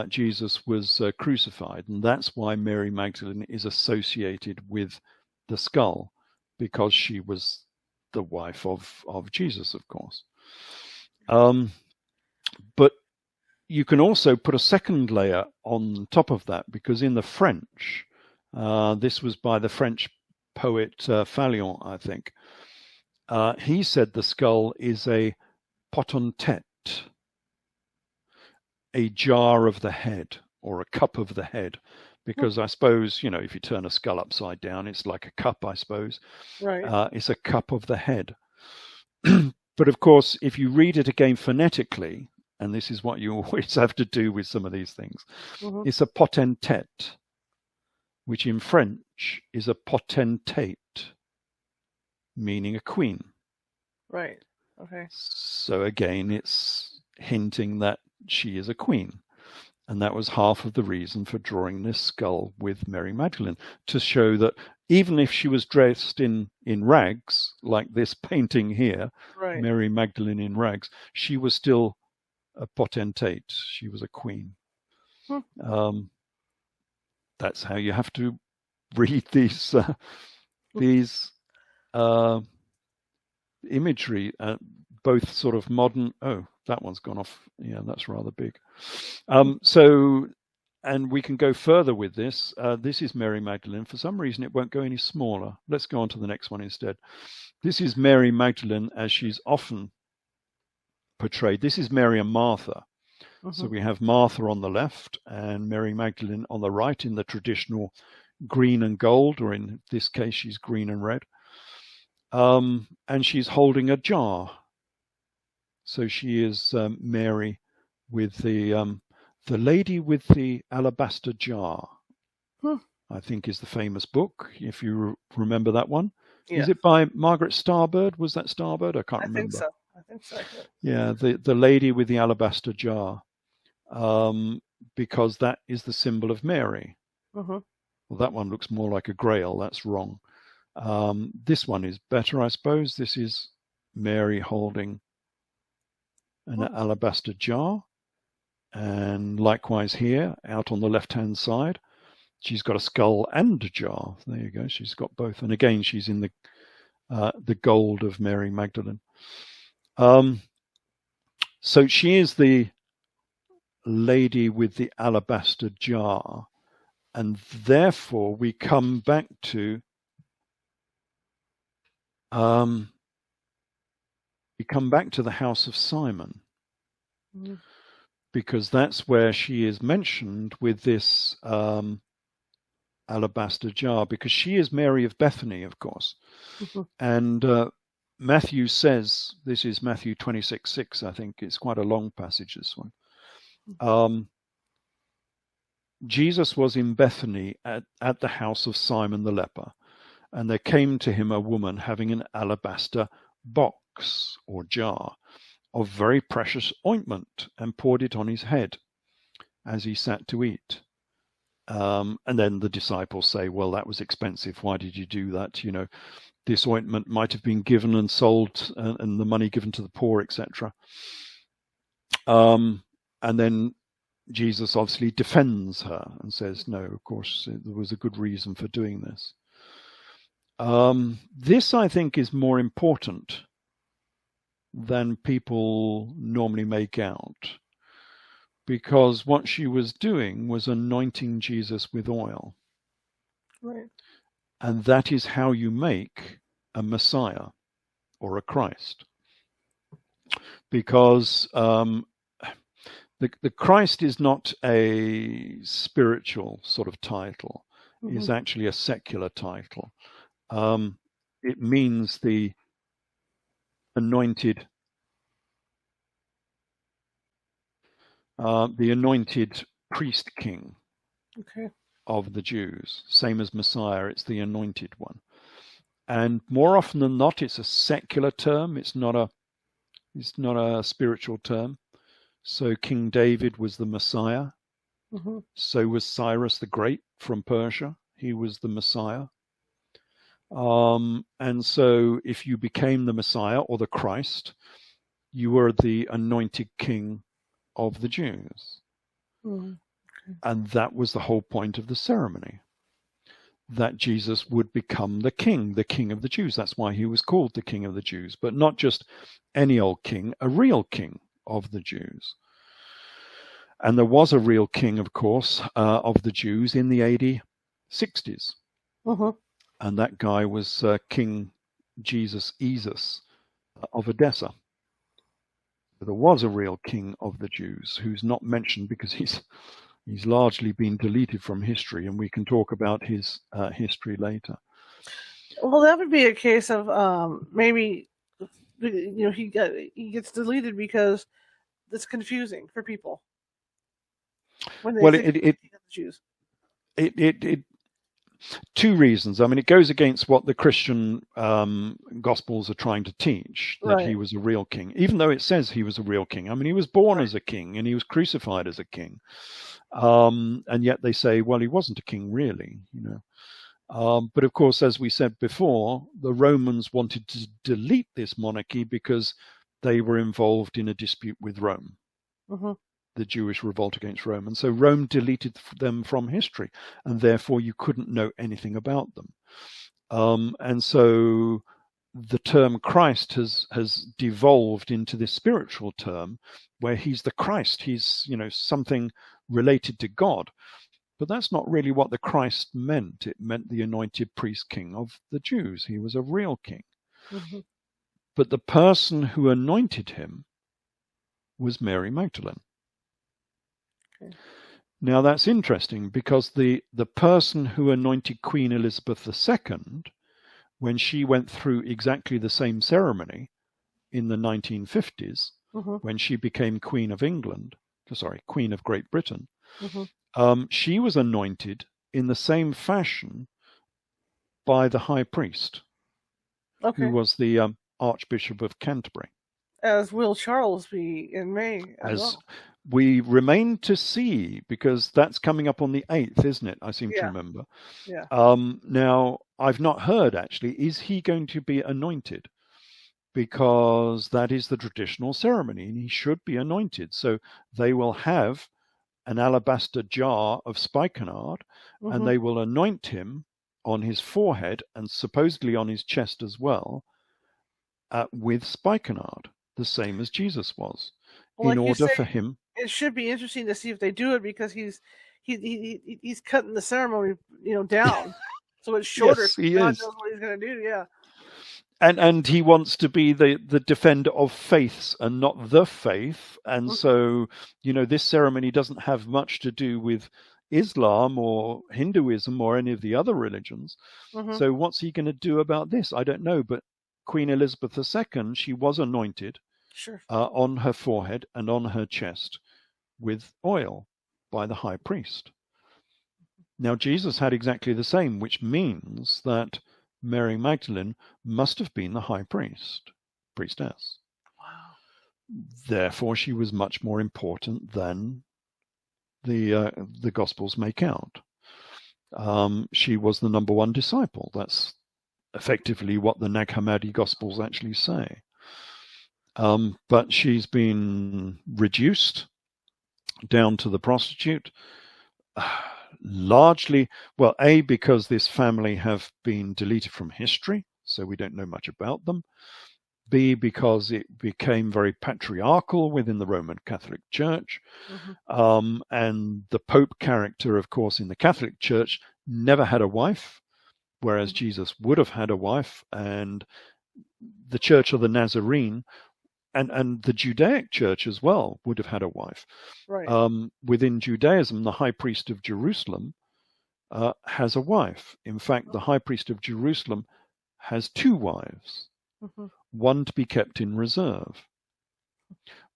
Jesus was crucified, and that's why Mary Magdalene is associated with the skull, because she was the wife of Jesus, of course. But you can also put a second layer on top of that, because in the French, this was by the French poet Fallon, I think. He said the skull is a potentate, a jar of the head, or a cup of the head, because I suppose, if you turn a skull upside down, it's like a cup, I suppose. Right. It's a cup of the head. But of course, if you read it again phonetically, and this is what you always have to do with some of these things, it's a potentate, which in French is a potentate, meaning a queen. Right. Okay. So again, it's hinting that she is a queen. And that was half of the reason for drawing this skull with Mary Magdalene, to show that even if she was dressed in rags, like this painting here, Right. Mary Magdalene in rags, she was still a potentate. She was a queen. That's how you have to read these imagery, both sort of modern. Oh, that one's gone off. Yeah, that's rather big. So, and we can go further with this. This is Mary Magdalene. For some reason, it won't go any smaller. Let's go on to the next one instead. This is Mary Magdalene as she's often portrayed. This is Mary and Martha. So we have Martha on the left and Mary Magdalene on the right in the traditional green and gold, or in this case, she's green and red. And she's holding a jar. So she is Mary with the lady with the alabaster jar, I think is the famous book, if you remember that one. Yeah. Is it by Margaret Starbird? Was that Starbird? I can't remember. I think so. Yeah, the lady with the alabaster jar, because that is the symbol of Mary. Well, that one looks more like a grail. That's wrong. This one is better, I suppose. This is Mary holding an alabaster jar. And likewise here, out on the left-hand side, she's got a skull and a jar. There you go. She's got both. And again, she's in the gold of Mary Magdalene. So she is the lady with the alabaster jar. And therefore, we come back to the house of Simon, because that's where she is mentioned with this alabaster jar, because she is Mary of Bethany, of course. And Matthew says, this is Matthew 26:6, I think. It's quite a long passage, this one. Jesus was in Bethany at the house of Simon the leper, and there came to him a woman having an alabaster box or jar of very precious ointment, and poured it on his head as he sat to eat. And then the disciples say, well, that was expensive. Why did you do that? You know, this ointment might have been given and sold, and the money given to the poor, etc. And then Jesus obviously defends her and says, no, of course, there was a good reason for doing this. This, I think, is more important than people normally make out, because what she was doing was anointing Jesus with oil. Right. And that is how you make a Messiah or a Christ. Because the Christ is not a spiritual sort of title. Mm-hmm. It's actually a secular title. It means the anointed priest king, okay, of the Jews. Same as Messiah, it's the anointed one. And more often than not, it's a secular term. It's not a spiritual term. So King David was the Messiah. Mm-hmm. So was Cyrus the Great from Persia. He was the Messiah. And so if you became the Messiah or the Christ, you were the anointed king of the Jews. Mm-hmm. Okay. And that was the whole point of the ceremony, that Jesus would become the king of the Jews. That's why he was called the King of the Jews, but not just any old king, a real king of the Jews. And there was a real king, of course, of the Jews in the AD 60s. Uh-huh. And that guy was King Jesus of Edessa. There was a real king of the Jews who's not mentioned because he's largely been deleted from history, and we can talk about his history later. Well, that would be a case of maybe, he gets deleted because it's confusing for people. When they it two reasons. I mean, it goes against what the Christian Gospels are trying to teach, that he was a real king, even though it says he was a real king. I mean, he was born as a king and he was crucified as a king. And yet they say, well, he wasn't a king really, But of course, as we said before, the Romans wanted to delete this monarchy because they were involved in a dispute with Rome. Uh-huh. The Jewish revolt against Rome. And so Rome deleted them from history, and therefore you couldn't know anything about them. And so the term Christ has devolved into this spiritual term where he's the Christ. He's, something related to God. But that's not really what the Christ meant. It meant the anointed priest king of the Jews. He was a real king. Mm-hmm. But the person who anointed him was Mary Magdalene. Okay. Now that's interesting because the person who anointed Queen Elizabeth II, when she went through exactly the same ceremony in the 1950s, mm-hmm. when she became Queen of Queen of Great Britain, mm-hmm. She was anointed in the same fashion by the high priest, okay. who was the Archbishop of Canterbury. As will Charles be in May as well. We remain to see, because that's coming up on the 8th, isn't it? I seem to remember. Yeah. Now, I've not heard, actually, is he going to be anointed? Because that is the traditional ceremony, and he should be anointed. So they will have an alabaster jar of spikenard, mm-hmm. and they will anoint him on his forehead and supposedly on his chest as well, with spikenard, the same as Jesus was, well, in order for him. It should be interesting to see if they do it, because he's cutting the ceremony, down, so it's shorter. Yes, he God is. knows what he's going to do. Yeah. And he wants to be the defender of faiths and not the faith. And mm-hmm. so, this ceremony doesn't have much to do with Islam or Hinduism or any of the other religions. Mm-hmm. So what's he going to do about this? I don't know. But Queen Elizabeth II, she was anointed Sure. on her forehead and on her chest with oil by the high priest. Now, Jesus had exactly the same, which means that Mary Magdalene must have been the high priestess. Wow. Therefore, she was much more important than the Gospels make out. She was the number one disciple. That's effectively what the Nag Hammadi Gospels actually say. But she's been reduced down to the prostitute, largely, well, A, because this family have been deleted from history, so we don't know much about them. B, because it became very patriarchal within the Roman Catholic Church. Mm-hmm. And the Pope character, of course, in the Catholic Church never had a wife, whereas Mm-hmm. Jesus would have had a wife. And the Church of the Nazarene and the Judaic Church as well would have had a wife. Right. Within Judaism, the high priest of Jerusalem has a wife. In fact, the high priest of Jerusalem has two wives, Mm-hmm. one to be kept in reserve,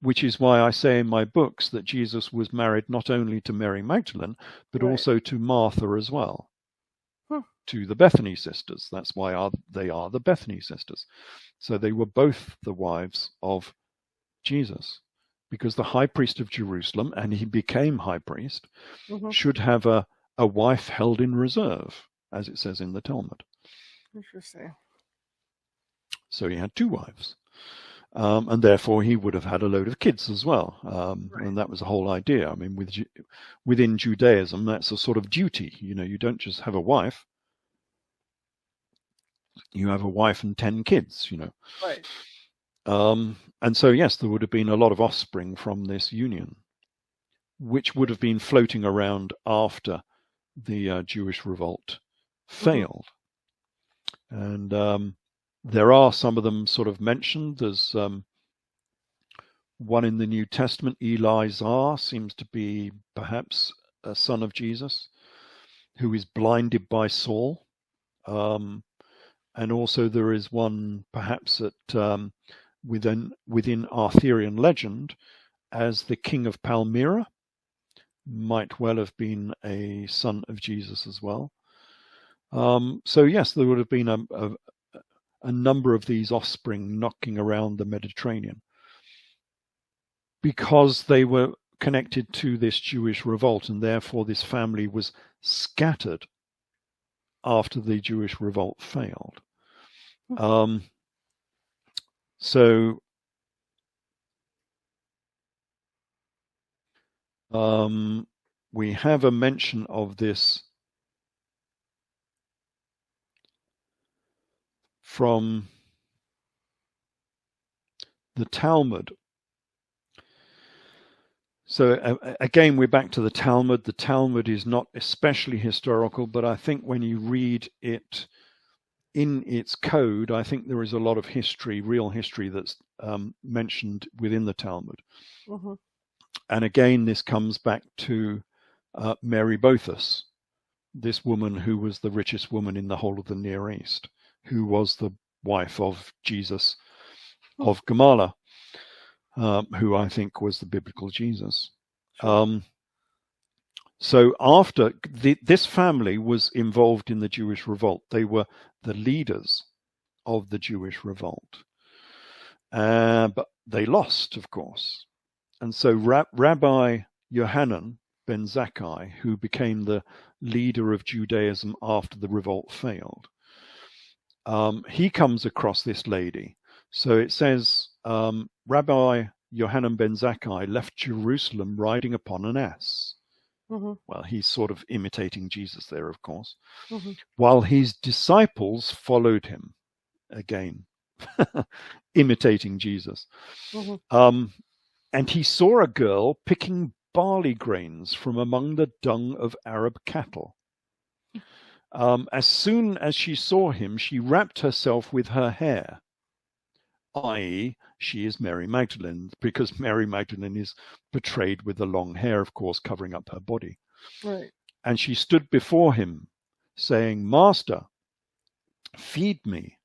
which is why I say in my books that Jesus was married not only to Mary Magdalene, but Right. also to Martha as well, Hmm. to the Bethany sisters. That's why they are the Bethany sisters. So they were both the wives of Jesus, because the high priest of Jerusalem, and he became high priest, Mm-hmm. should have a wife held in reserve, as it says in the Talmud. Interesting. So he had two wives. And therefore he would have had a load of kids as well. Right. And that was the whole idea. I mean, within Judaism, that's a sort of duty. You know, you don't just have a wife. You have a wife and 10 kids, you know. Right. And so, yes, there would have been a lot of offspring from this union, which would have been floating around after the Jewish revolt failed. Mm-hmm. And there are some of them sort of mentioned. There's one in the New Testament. Elizar seems to be perhaps a son of Jesus, who is blinded by Saul. And also there is one perhaps at within Arthurian legend as the king of Palmyra, might well have been a son of Jesus as well. So yes, there would have been a number of these offspring knocking around the Mediterranean because they were connected to this Jewish revolt, and therefore this family was scattered after the Jewish revolt failed. So we have a mention of this from the Talmud. So again, we're back to the Talmud. The Talmud is not especially historical, but I think when you read it in its code, I think there is a lot of history, real history, that's mentioned within the Talmud. Mm-hmm. And again, this comes back to Mary Boethus, this woman who was the richest woman in the whole of the Near East, who was the wife of Jesus of Gamala, who I think was the biblical Jesus. So after this family was involved in the Jewish revolt, they were the leaders of the Jewish revolt, but they lost, of course. And so Rabbi Yohanan ben Zakkai, who became the leader of Judaism after the revolt failed, he comes across this lady. So it says, Rabbi Yohanan ben Zakkai left Jerusalem riding upon an ass. Mm-hmm. Well, he's sort of imitating Jesus there, of course. Mm-hmm. While his disciples followed him, again, imitating Jesus. Mm-hmm. And he saw a girl picking barley grains from among the dung of Arab cattle. As soon as she saw him, she wrapped herself with her hair, i.e., she is Mary Magdalene, because Mary Magdalene is portrayed with the long hair, of course, covering up her body. Right. And she stood before him, saying, "Master, feed me."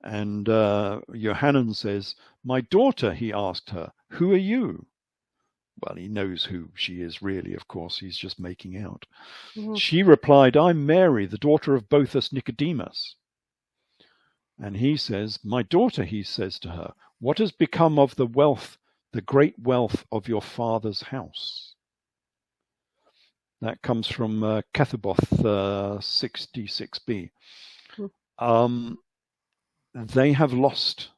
And Johanan says, "My daughter," he asked her, "who are you?" Well, he knows who she is really, of course. He's just making out. She replied, "I'm Mary, the daughter of Boethus Nicodemus." And he says, "My daughter," he says to her, "what has become of the wealth, the great wealth of your father's house?" That comes from Kethuboth 66b. They have lost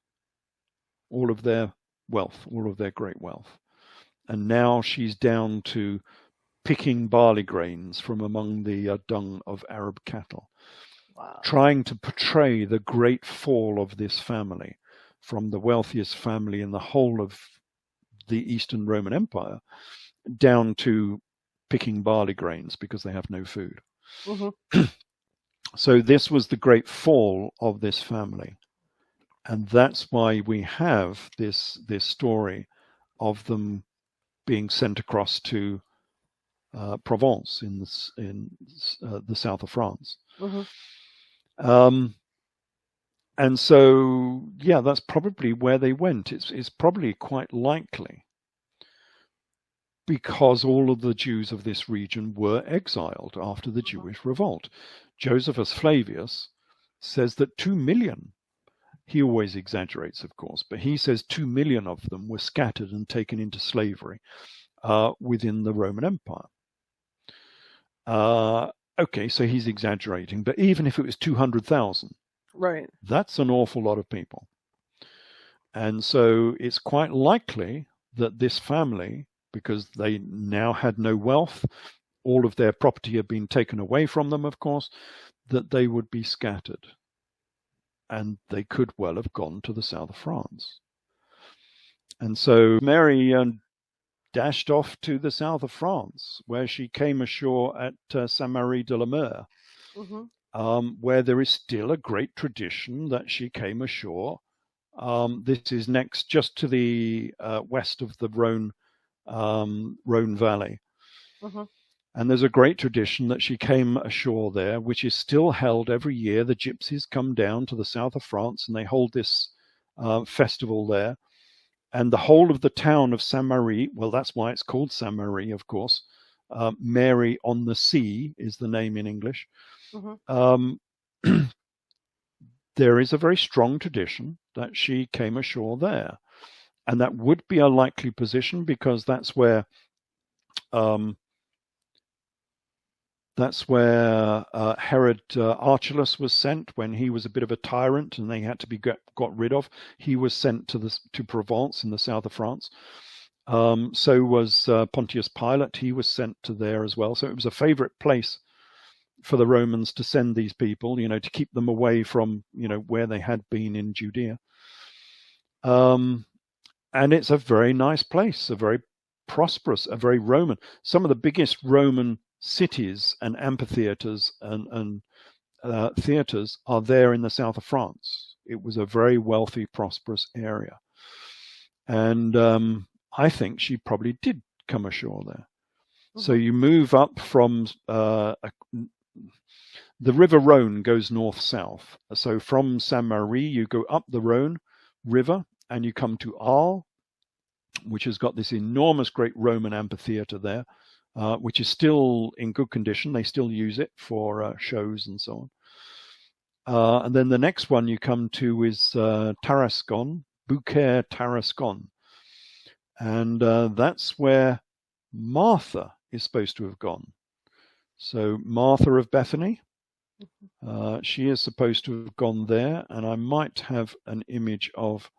all of their wealth, all of their great wealth. And now she's down to picking barley grains from among the dung of Arab cattle. Wow. Trying to portray the great fall of this family from the wealthiest family in the whole of the Eastern Roman Empire down to picking barley grains because they have no food. So this was the great fall of this family. And that's why we have this story of them being sent across to Provence in the south of France. And so, yeah, that's probably where they went. It's probably quite likely because all of the Jews of this region were exiled after the Jewish revolt. Josephus Flavius says that 2 million, he always exaggerates, of course, but he says 2 million of them were scattered and taken into slavery within the Roman Empire. Okay, so he's exaggerating, but even if it was 200,000, right, that's an awful lot of people. And so it's quite likely that this family, because they now had no wealth, all of their property had been taken away from them, of course, that they would be scattered. And they could well have gone to the south of France. And so Mary dashed off to the south of France, where she came ashore at Saint-Marie-de-la-Mer, where there is still a great tradition that she came ashore. This is next, just to the west of the Rhone Valley. And there's a great tradition that she came ashore there, which is still held every year. The gypsies come down to the south of France and they hold this festival there. And the whole of the town of Saint-Marie, well, that's why it's called Saint-Marie, of course. Mary on the Sea is the name in English. There is a very strong tradition that she came ashore there. And that would be a likely position because that's where Herod Archelaus was sent when he was a bit of a tyrant and they had to be got rid of. He was sent to Provence in the south of France. So was Pontius Pilate. He was sent to there as well. So it was a favorite place for the Romans to send these people, to keep them away from, where they had been in Judea. And it's a very nice place, a very prosperous, a very Roman. Some of the biggest Roman cities and amphitheaters and theaters are there in the south of France. It was a very wealthy, prosperous area. And I think she probably did come ashore there. So you move up from the River Rhone goes north-south. So from Saint-Marie, you go up the Rhone River and you come to Arles, which has got this enormous great Roman amphitheater there, which is still in good condition. They still use it for shows and so on. And then the next one you come to is Tarascon, Beaucaire Tarascon. And that's where Martha is supposed to have gone. So Martha of Bethany, she is supposed to have gone there. And I might have an image of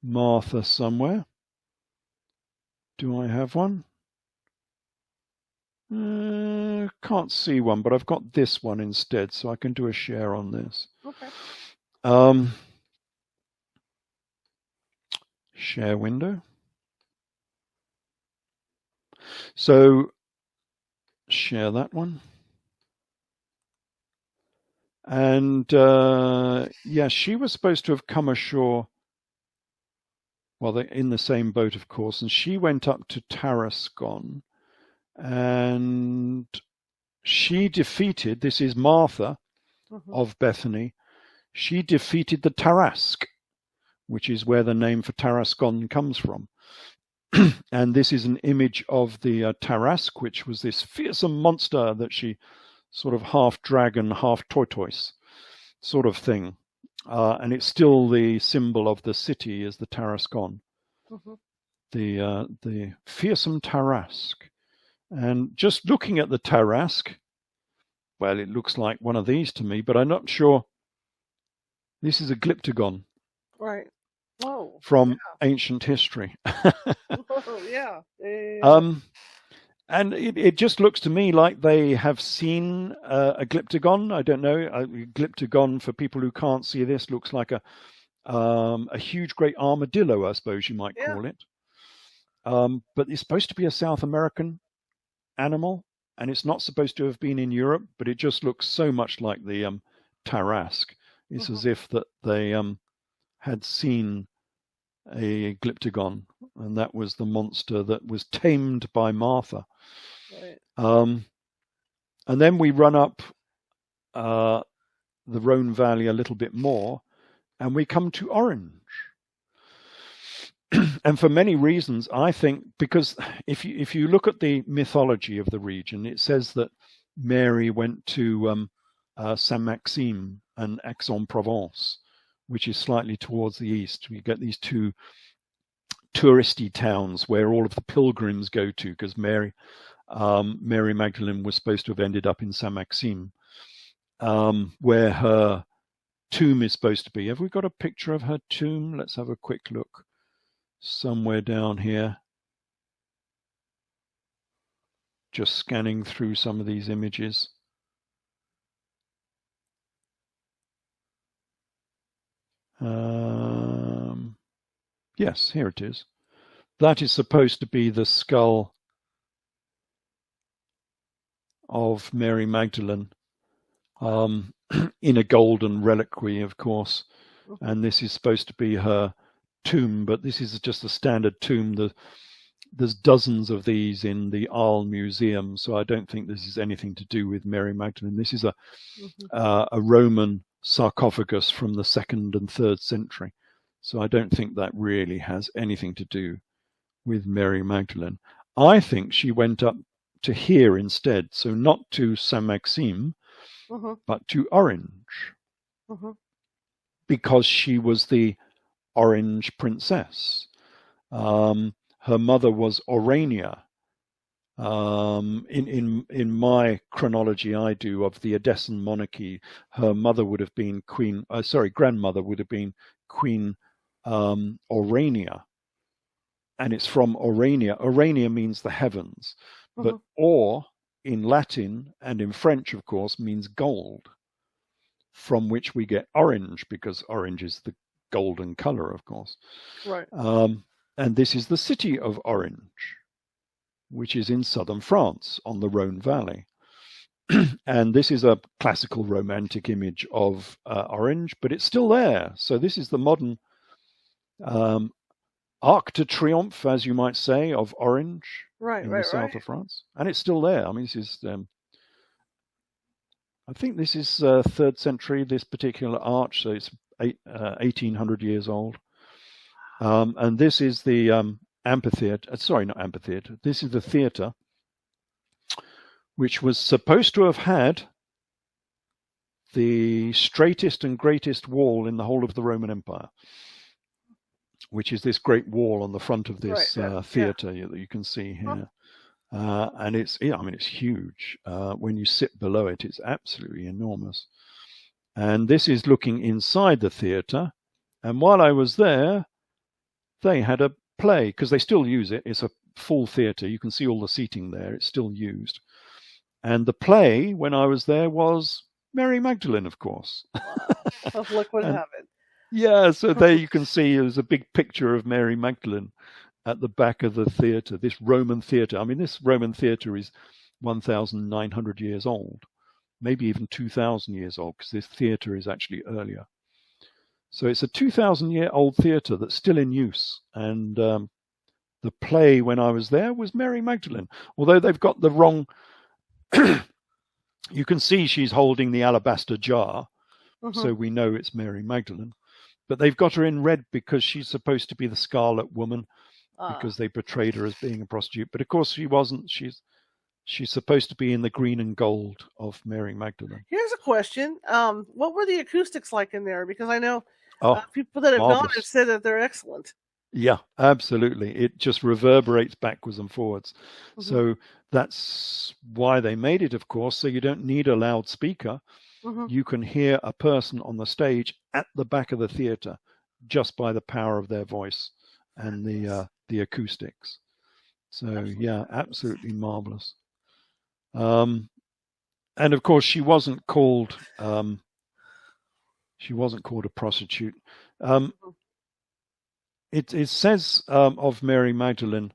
Martha somewhere. Do I have one? Can't see one, but I've got this one instead, so I can do a share on this. Okay. Share window. So share that one. And yeah, she was supposed to have come ashore. Well, they're in the same boat, of course, and she went up to Tarascon. And she defeated, this is Martha of Bethany, she defeated the Tarasque, which is where the name for Tarascon comes from. And this is an image of the Tarasque, which was this fearsome monster that she sort of half dragon, half tortoise sort of thing. And it's still the symbol of the city is the Tarascon, the fearsome Tarasque. And just looking at the Tarasque, well, it looks like one of these to me, but I'm not sure. This is a glyptagon. Right. Whoa. From ancient history. Yeah. And it just looks to me like they have seen a glyptagon. I don't know. A glyptagon, for people who can't see this, looks like a huge, great armadillo, I suppose you might call it. But it's supposed to be a South American animal, and it's not supposed to have been in Europe, but it just looks so much like the Tarasque. It's as if that they had seen a glyptagon, and that was the monster that was tamed by Martha. Right. And then we run up the Rhone Valley a little bit more, and we come to Orange. And for many reasons, I think, because if you look at the mythology of the region, it says that Mary went to Saint-Maxime and Aix-en-Provence, which is slightly towards the east. We get these two touristy towns where all of the pilgrims go to, because Mary Magdalene was supposed to have ended up in Saint-Maxime, where her tomb is supposed to be. Have we got a picture of her tomb? Let's have a quick look. Somewhere down here. Just scanning through some of these images. Yes, here it is. That is supposed to be the skull of Mary Magdalene, in a golden reliquary, of course. And this is supposed to be her tomb, but this is just a standard tomb. There's dozens of these in the Arles Museum, so I don't think this is anything to do with Mary Magdalene. This is a Roman sarcophagus from the 2nd and 3rd century. So I don't think that really has anything to do with Mary Magdalene. I think she went up to here instead, so not to Saint-Maxime, but to Orange, because she was the Orange princess. Her mother was Aurania. In my chronology I do of the Edessan monarchy, her mother would have been grandmother would have been Queen Aurania, and it's from Aurania. Aurania means the heavens, but or in Latin and in French, of course, means gold, from which we get orange, because orange is the golden color, of course. Right. And this is the city of Orange, which is in southern France on the Rhone Valley. And this is a classical romantic image of Orange, but it's still there. So this is the modern Arc de Triomphe, as you might say, of Orange in the south of France. And it's still there. I mean, this is, I think this is 3rd century, this particular arch, so it's 1800 years old. And this is the amphitheater, sorry, not amphitheater, this is the theater, which was supposed to have had the straightest and greatest wall in the whole of the Roman Empire, which is this great wall on the front of this theater that you can see here. And it's, it's huge. When you sit below it, it's absolutely enormous. And this is looking inside the theater. And while I was there, they had a play, because they still use it. It's a full theater. You can see all the seating there. It's still used. And the play, when I was there, was Mary Magdalene, of course. Look what happened. Yeah, so there you can see there's a big picture of Mary Magdalene at the back of the theater, this Roman theater. I mean, this Roman theater is 1,900 years old, maybe even 2,000 years old, because this theater is actually earlier. So it's a 2,000-year-old theater that's still in use. And the play, when I was there, was Mary Magdalene. Although they've got the wrong... You can see she's holding the alabaster jar, so we know it's Mary Magdalene. But they've got her in red because she's supposed to be the Scarlet Woman, because they portrayed her as being a prostitute. But of course she wasn't. She's supposed to be in the green and gold of Mary Magdalene. Here's a question. What were the acoustics like in there? Because I know people that have marvelous. gone have said that they're excellent. Yeah, absolutely. It just reverberates backwards and forwards. So that's why they made it, of course, so you don't need a loudspeaker. You can hear a person on the stage at the back of the theater just by the power of their voice and the acoustics. So yeah, absolutely marvelous. And of course, she wasn't called a prostitute. It says of Mary Magdalene,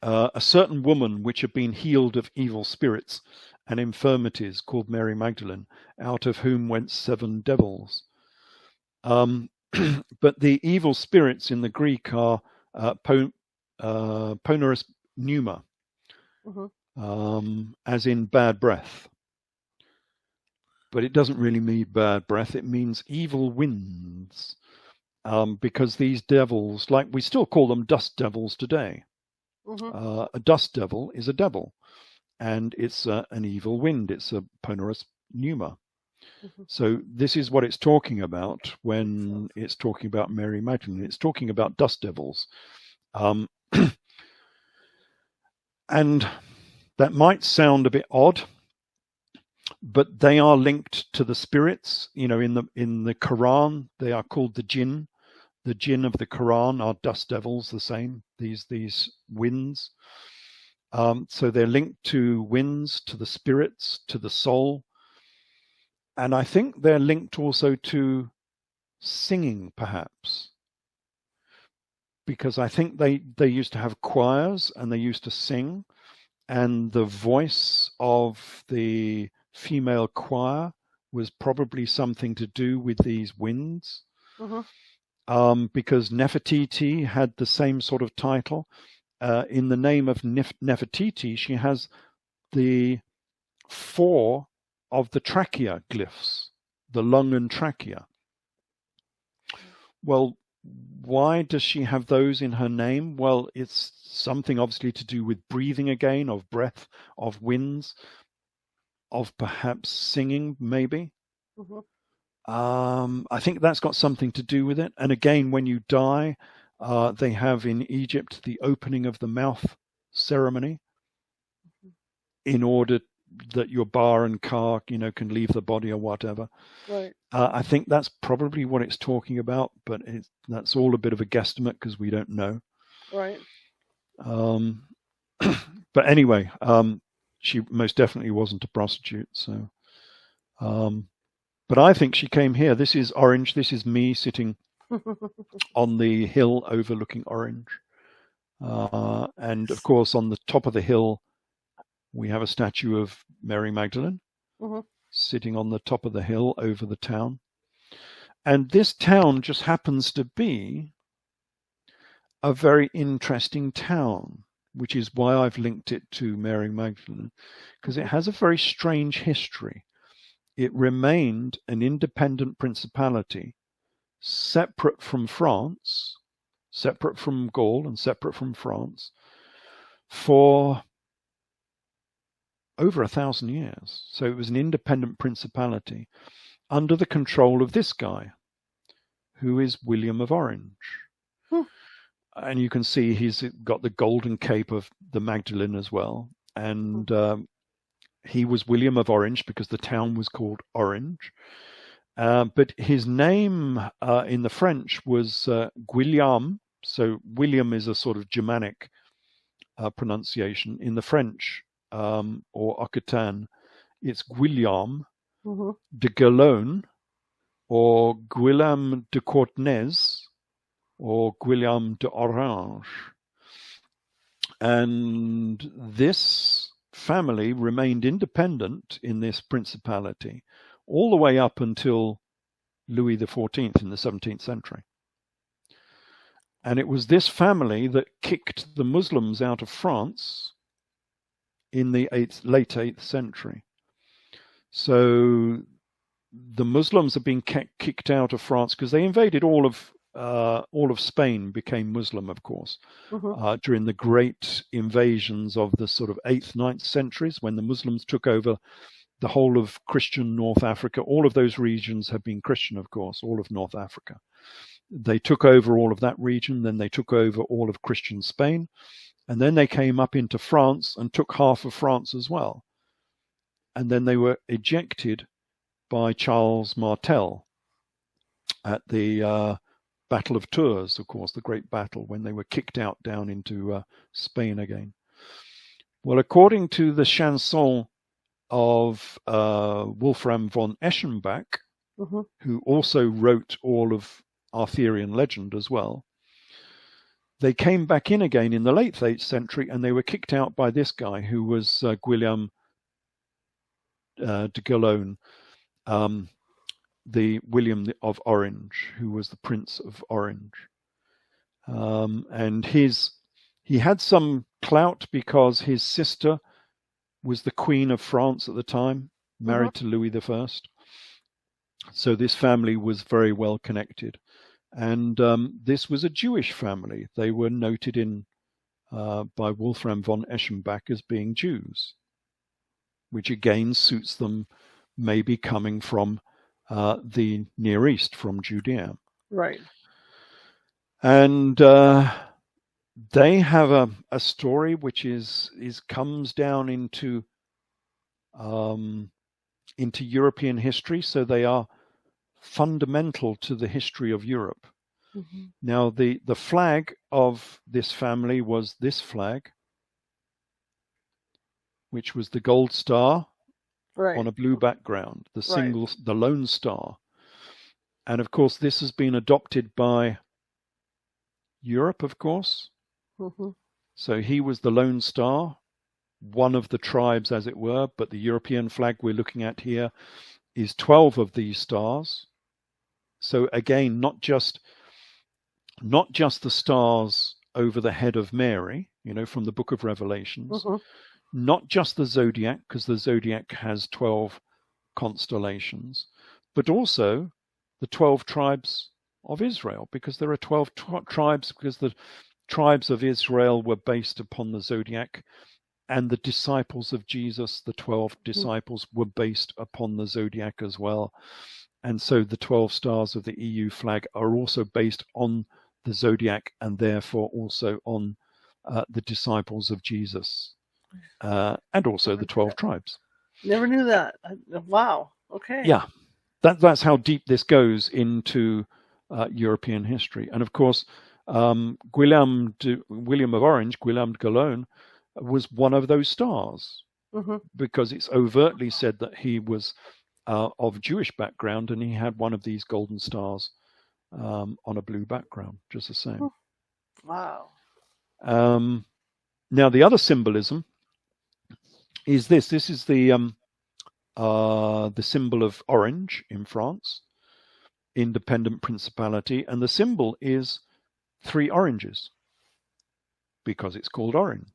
a certain woman which had been healed of evil spirits and infirmities, called Mary Magdalene, out of whom went 7 devils. But the evil spirits in the Greek are poneros pneuma, as in bad breath. But it doesn't really mean bad breath, it means evil winds. Because these devils, like we still call them dust devils today. A dust devil is a devil, and it's an evil wind. It's a poneros pneuma. So this is what it's talking about when it's talking about Mary Magdalene. It's talking about dust devils. And that might sound a bit odd, but they are linked to the spirits. You know, in the Quran, they are called the jinn. The jinn of the Quran are dust devils, the same, these winds. So they're linked to winds, to the spirits, to the soul. And I think they're linked also to singing, perhaps. Because I think they used to have choirs and they used to sing. And the voice of the female choir was probably something to do with these winds. Because Nefertiti had the same sort of title. In the name of Nefertiti, she has the 4 of the trachea glyphs, the lung and trachea. Well, why does she have those in her name? Well, it's something obviously to do with breathing again, of breath, of winds, of perhaps singing, maybe. I think that's got something to do with it. And again, when you die, they have in Egypt the opening of the mouth ceremony in order that your bar and car, can leave the body or whatever. Right. I think that's probably what it's talking about, but that's all a bit of a guesstimate because we don't know. Right. But anyway, she most definitely wasn't a prostitute. So, but I think she came here. This is Orange. This is me sitting on the hill overlooking Orange. And of course, on the top of the hill, we have a statue of Mary Magdalene sitting on the top of the hill over the town. And this town just happens to be a very interesting town, which is why I've linked it to Mary Magdalene, because it has a very strange history. It remained an independent principality, separate from France, separate from Gaul and separate from France, for over 1,000 years. So it was an independent principality under the control of this guy, who is William of Orange. And you can see he's got the golden cape of the Magdalene as well. And he was William of Orange because the town was called Orange. But his name in the French was Guillaume. So William is a sort of Germanic pronunciation. In the French, or Occitan, it's Guillaume de Galone, or Guillaume de Courtenay, or Guillaume de Orange. And this family remained independent in this principality all the way up until Louis XIV in the 17th century. And it was this family that kicked the Muslims out of France in the late 8th century. So the Muslims have been kicked out of France because they invaded all of Spain, became Muslim, of course, during the great invasions of the sort of 8th, 9th centuries when the Muslims took over the whole of Christian North Africa. All of those regions have been Christian, of course, all of North Africa. They took over all of that region, then they took over all of Christian Spain, and then they came up into France and took half of France as well. And then they were ejected by Charles Martel at the Battle of Tours, of course, the great battle, when they were kicked out down into Spain again. Well, according to the chanson of Wolfram von Eschenbach, who also wrote all of Arthurian legend as well, they came back in again in the late 8th century, and they were kicked out by this guy who was Guillaume de Gellone, the William of Orange, who was the Prince of Orange. And he had some clout because his sister was the Queen of France at the time, married to Louis I. So this family was very well connected. And this was a Jewish family. They were noted in by Wolfram von Eschenbach as being Jews, which again suits them, maybe coming from the Near East, from Judea. Right. And they have a story which comes down into European history, so they are fundamental to the history of Europe. Now, the flag of this family was this flag, which was the gold star on a blue background, the lone star. And of course, this has been adopted by Europe, of course. So he was the lone star, one of the tribes, as it were, but the European flag we're looking at here is 12 of these stars. So again, not just the stars over the head of Mary, from the book of Revelations, not just the zodiac, because the zodiac has 12 constellations, but also the 12 tribes of Israel, because there are 12 tribes, because the tribes of Israel were based upon the zodiac, and the disciples of Jesus, the 12 disciples, were based upon the zodiac as well. And so the 12 stars of the EU flag are also based on the zodiac, and therefore also on the disciples of Jesus, and also the 12 tribes. Never knew that. Wow. Okay. Yeah, that's how deep this goes into European history. And of course, William of Orange, Guillaume de Gellone, was one of those stars, because it's overtly said that he was of Jewish background, and he had one of these golden stars on a blue background, just the same. Wow. Now, the other symbolism is this. This is the symbol of Orange in France, independent principality, and the symbol is 3 oranges, because it's called orange.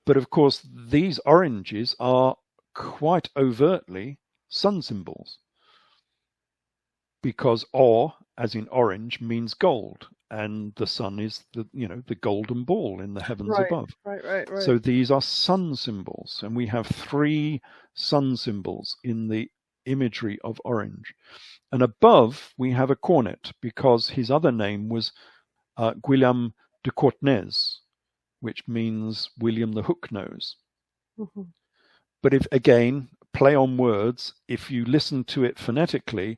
But of course, these oranges are quite overtly sun symbols, because or, as in orange, means gold, and the sun is the golden ball in the heavens above. Right. So these are sun symbols, and we have 3 sun symbols in the imagery of orange. And above we have a cornet, because his other name was Guillaume de Courtenay, which means William the Hook-Nose. But if, again, play on words, if you listen to it phonetically,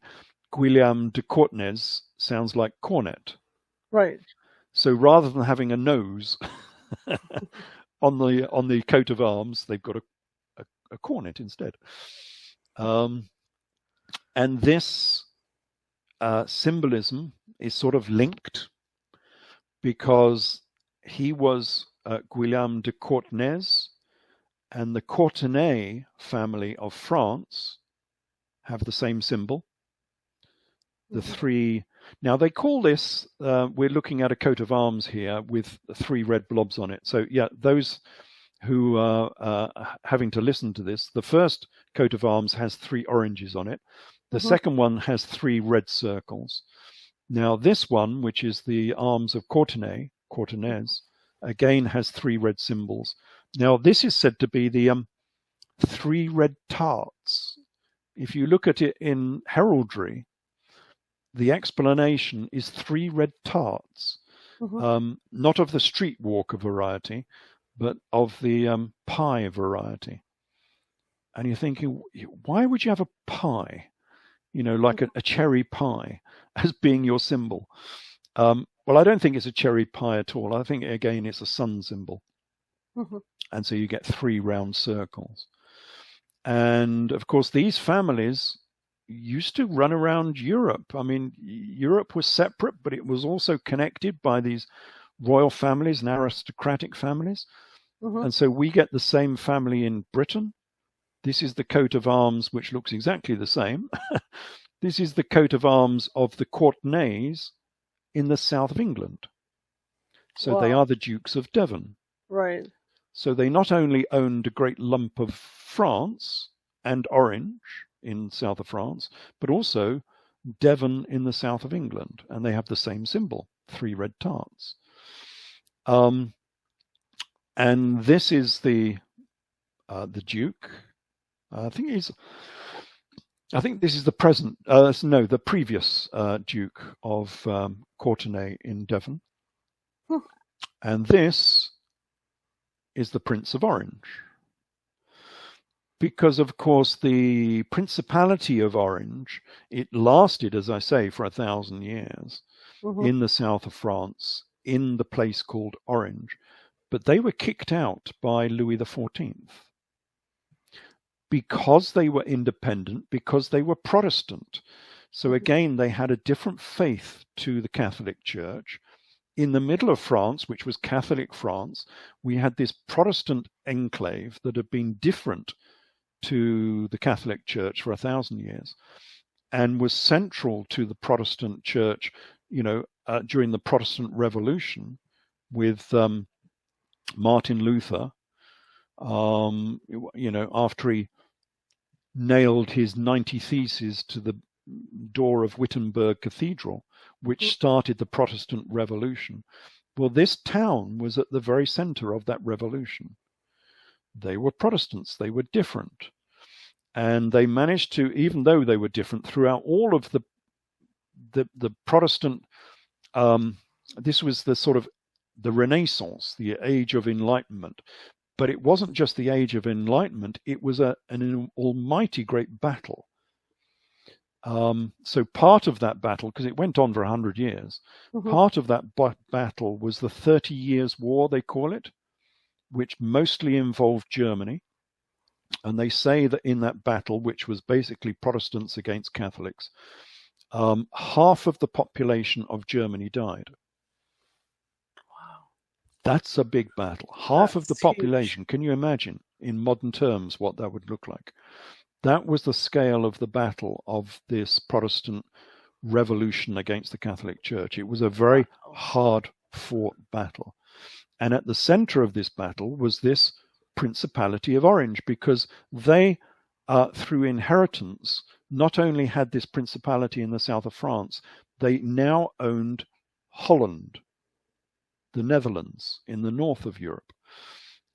Guillaume de Courtenay sounds like cornet. Right. So rather than having a nose on the coat of arms, they've got a cornet instead. And this symbolism is sort of linked, because he was Guillaume de Courtenay, and the Courtenay family of France have the same symbol. The 3. Now they call this. We're looking at a coat of arms here with 3 red blobs on it. So yeah, those who are having to listen to this. The first coat of arms has 3 oranges on it. The second one has 3 red circles. Now this one, which is the arms of Courtenay, again has 3 red symbols. Now this is said to be the 3 red tarts. If you look at it in heraldry, the explanation is 3 red tarts, not of the streetwalker variety, but of the pie variety. And you're thinking, why would you have a pie? You know, like a cherry pie as being your symbol. Well, I don't think it's a cherry pie at all. I think, again, it's a sun symbol. And so you get 3 round circles. And, of course, these families used to run around Europe. I mean, Europe was separate, but it was also connected by these royal families and aristocratic families. And so we get the same family in Britain. This is the coat of arms, which looks exactly the same. This is the coat of arms of the Courtenays in the south of England. So they are the Dukes of Devon. Right. So they not only owned a great lump of France and Orange in south of France, but also Devon in the south of England. And they have the same symbol, 3 red tarts. And this is the Duke. I think this is the present. No, the previous Duke of Courtenay in Devon, and this is the Prince of Orange. Because, of course, the Principality of Orange, it lasted, as I say, for 1,000 years in the south of France, in the place called Orange, but they were kicked out by Louis XIV. Because they were independent, because they were Protestant. So again, they had a different faith to the Catholic Church. In the middle of France, which was Catholic France, we had this Protestant enclave that had been different to the Catholic Church for 1,000 years and was central to the Protestant Church, during the Protestant Revolution with Martin Luther, after he nailed his 90 Theses to the door of Wittenberg Cathedral, which started the Protestant Revolution. Well, this town was at the very center of that revolution. They were Protestants, they were different. And they managed to, even though they were different throughout all of the Protestant, this was the sort of the Renaissance, the age of enlightenment. But it wasn't just the age of enlightenment, it was an almighty great battle. So part of that battle, because it went on for 100 years, part of that battle was the 30 Years' War, they call it, which mostly involved Germany. And they say that in that battle, which was basically Protestants against Catholics, half of the population of Germany died. That's a big battle. Half of the population. Huge. Can you imagine in modern terms what that would look like? That was the scale of the battle of this Protestant revolution against the Catholic Church. It was a very hard fought battle. And at the center of this battle was this Principality of Orange, because they, through inheritance, not only had this principality in the south of France, they now owned Holland, the Netherlands, in the north of Europe.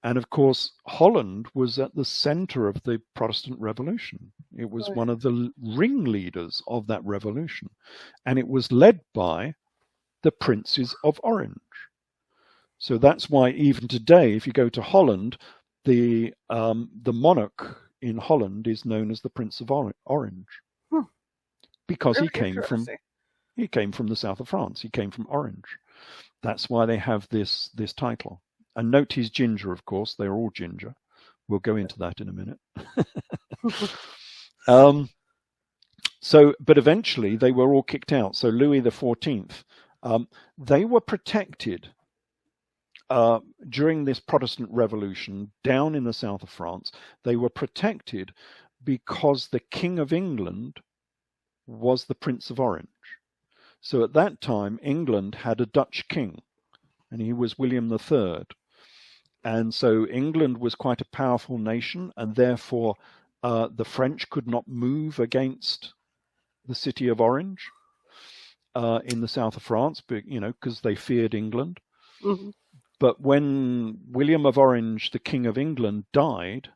And of course, Holland was at the center of the Protestant Revolution. It was one of the ringleaders of that revolution. And it was led by the Princes of Orange. So that's why even today, if you go to Holland, the monarch in Holland is known as the Prince of Orange. Because he came from the south of France. He came from Orange. That's why they have this title. And note he's ginger, of course. They're all ginger. We'll go into that in a minute. But eventually they were all kicked out. So Louis XIV, they were protected during this Protestant Revolution down in the south of France. They were protected because the King of England was the Prince of Orange. So at that time, England had a Dutch king, and he was William III. And so England was quite a powerful nation, and therefore the French could not move against the city of Orange in the south of France, because they feared England. Mm-hmm. But when William of Orange, the King of England, died,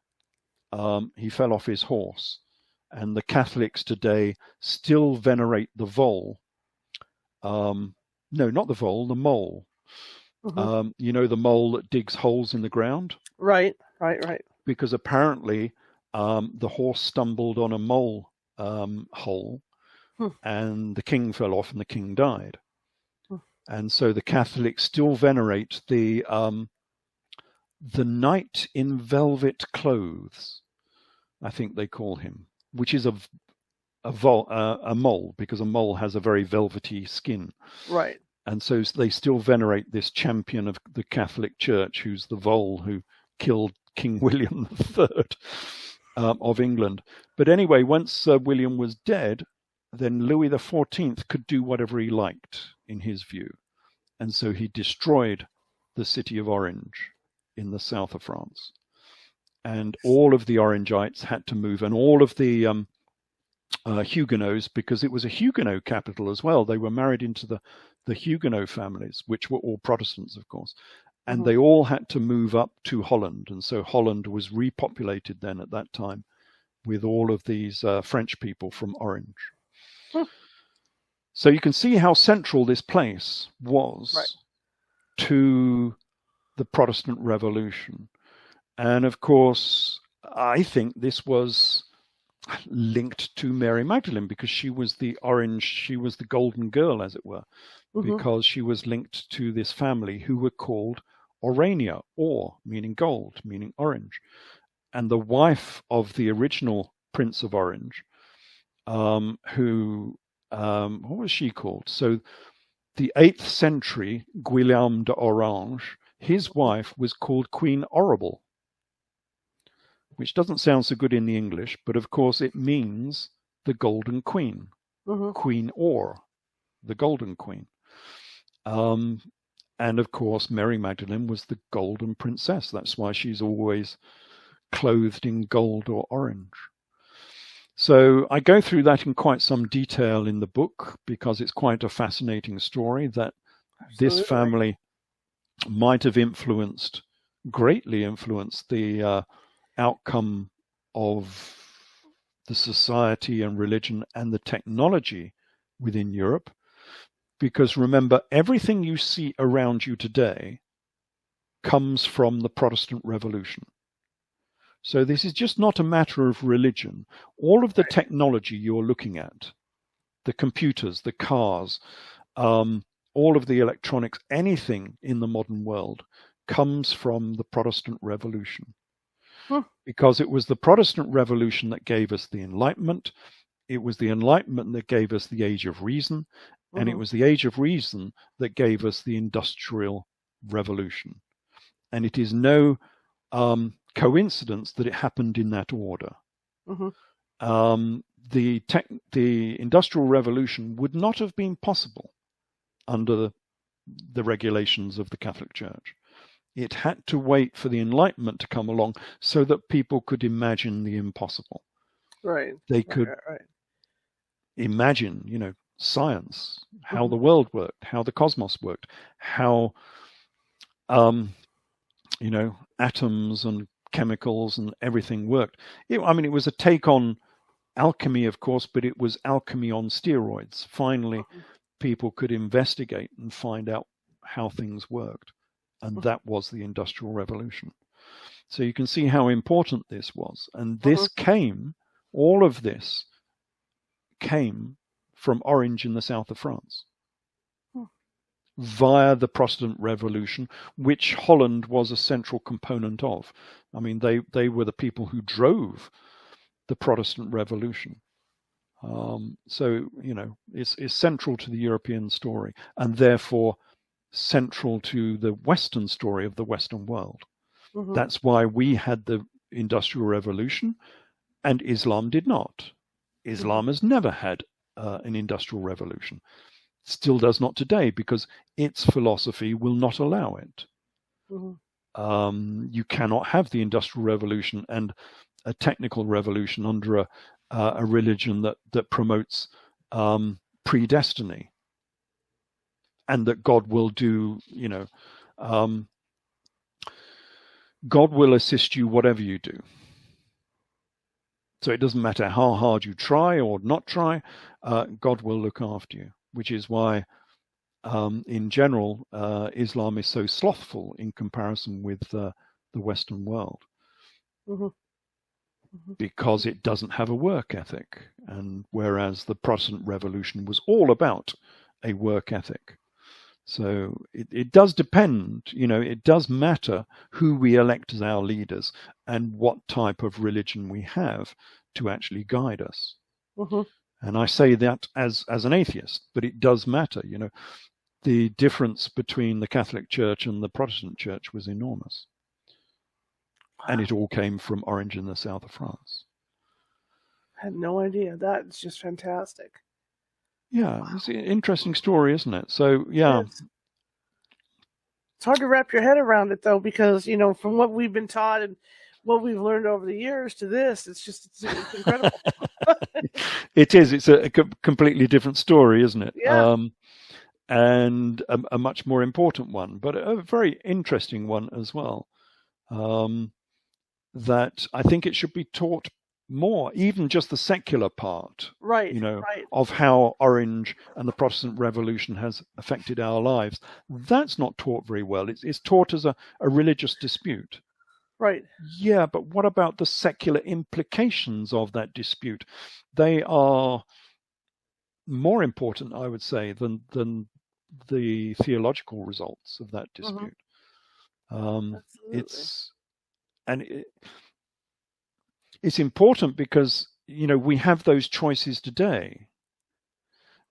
he fell off his horse. And the Catholics today still venerate the vole. No, not the vole, the mole. Mm-hmm. The mole that digs holes in the ground? Right. Because apparently the horse stumbled on a mole hole, and the king fell off and the king died. And so the Catholics still venerate the knight in velvet clothes, I think they call him, which is a mole, because a mole has a very velvety skin. Right. And so they still venerate this champion of the Catholic Church, who's the vole who killed King William III of England. But anyway, once William was dead, then Louis XIV could do whatever he liked, in his view. And so he destroyed the city of Orange in the south of France. And all of the Orangites had to move, and all of the Huguenots, because it was a Huguenot capital as well. They were married into the Huguenot families, which were all Protestants, of course. And they all had to move up to Holland. And so Holland was repopulated then at that time with all of these French people from Orange. So you can see how central this place was to the Protestant Revolution. And of course, I think this was linked to Mary Magdalene, because she was the golden girl, as it were, because she was linked to this family who were called Orania, or meaning gold, meaning orange. And the wife of the original Prince of Orange, who, what was she called? So the 8th century Guillaume d'Orange, his wife was called Queen Orrible, which doesn't sound so good in the English, but of course it means the Golden Queen, Queen Or, the Golden Queen. And of course, Mary Magdalene was the Golden Princess. That's why she's always clothed in gold or orange. So I go through that in quite some detail in the book, because it's quite a fascinating story that this family might have greatly influenced the outcome of the society and religion and the technology within Europe. Because remember, everything you see around you today comes from the Protestant Revolution. So this is just not a matter of religion. All of the technology you're looking at, the computers, the cars, all of the electronics, anything in the modern world comes from the Protestant Revolution. Because it was the Protestant Revolution that gave us the Enlightenment. It was the Enlightenment that gave us the Age of Reason. And it was the Age of Reason that gave us the Industrial Revolution. And it is no coincidence that it happened in that order. The Industrial Revolution would not have been possible under the regulations of the Catholic Church. It had to wait for the Enlightenment to come along so that people could imagine the impossible. They could imagine, science, how the world worked, how the cosmos worked, how, atoms and chemicals and everything worked. It was a take on alchemy, of course, but it was alchemy on steroids. Finally, people could investigate and find out how things worked. And that was the Industrial Revolution. So you can see how important this was. And this all of this came from Orange in the south of France via the Protestant Revolution, which Holland was a central component of. They were the people who drove the Protestant Revolution. So, it's central to the European story, and therefore central to the Western story of the Western world. That's why we had the Industrial Revolution and Islam did not. Islam has never had an Industrial Revolution. Still does not today, because its philosophy will not allow it. You cannot have the Industrial Revolution and a technical revolution under a religion that promotes predestiny, and that God will do, God will assist you whatever you do. So it doesn't matter how hard you try or not try, God will look after you, which is why in general, Islam is so slothful in comparison with the Western world, because it doesn't have a work ethic, and whereas the Protestant Revolution was all about a work ethic. So it does depend, it does matter who we elect as our leaders and what type of religion we have to actually guide us. And I say that as an atheist, but it does matter, The difference between the Catholic Church and the Protestant Church was enormous. And it all came from Orange in the south of France. I had no idea. That's just fantastic. Yeah, it's an interesting story, isn't it? So, yeah. It's hard to wrap your head around it, though, because, from what we've been taught and what we've learned over the years to this, it's incredible. It is. It's a completely different story, isn't it? Yeah. And a much more important one, but a very interesting one as well, that I think it should be taught more, even just the secular part, right, of how Orange and the Protestant Revolution has affected our lives. That's not taught very well. It's taught as a religious dispute. Right. Yeah, but what about the secular implications of that dispute? They are more important, I would say, than the theological results of that dispute. It's important because we have those choices today.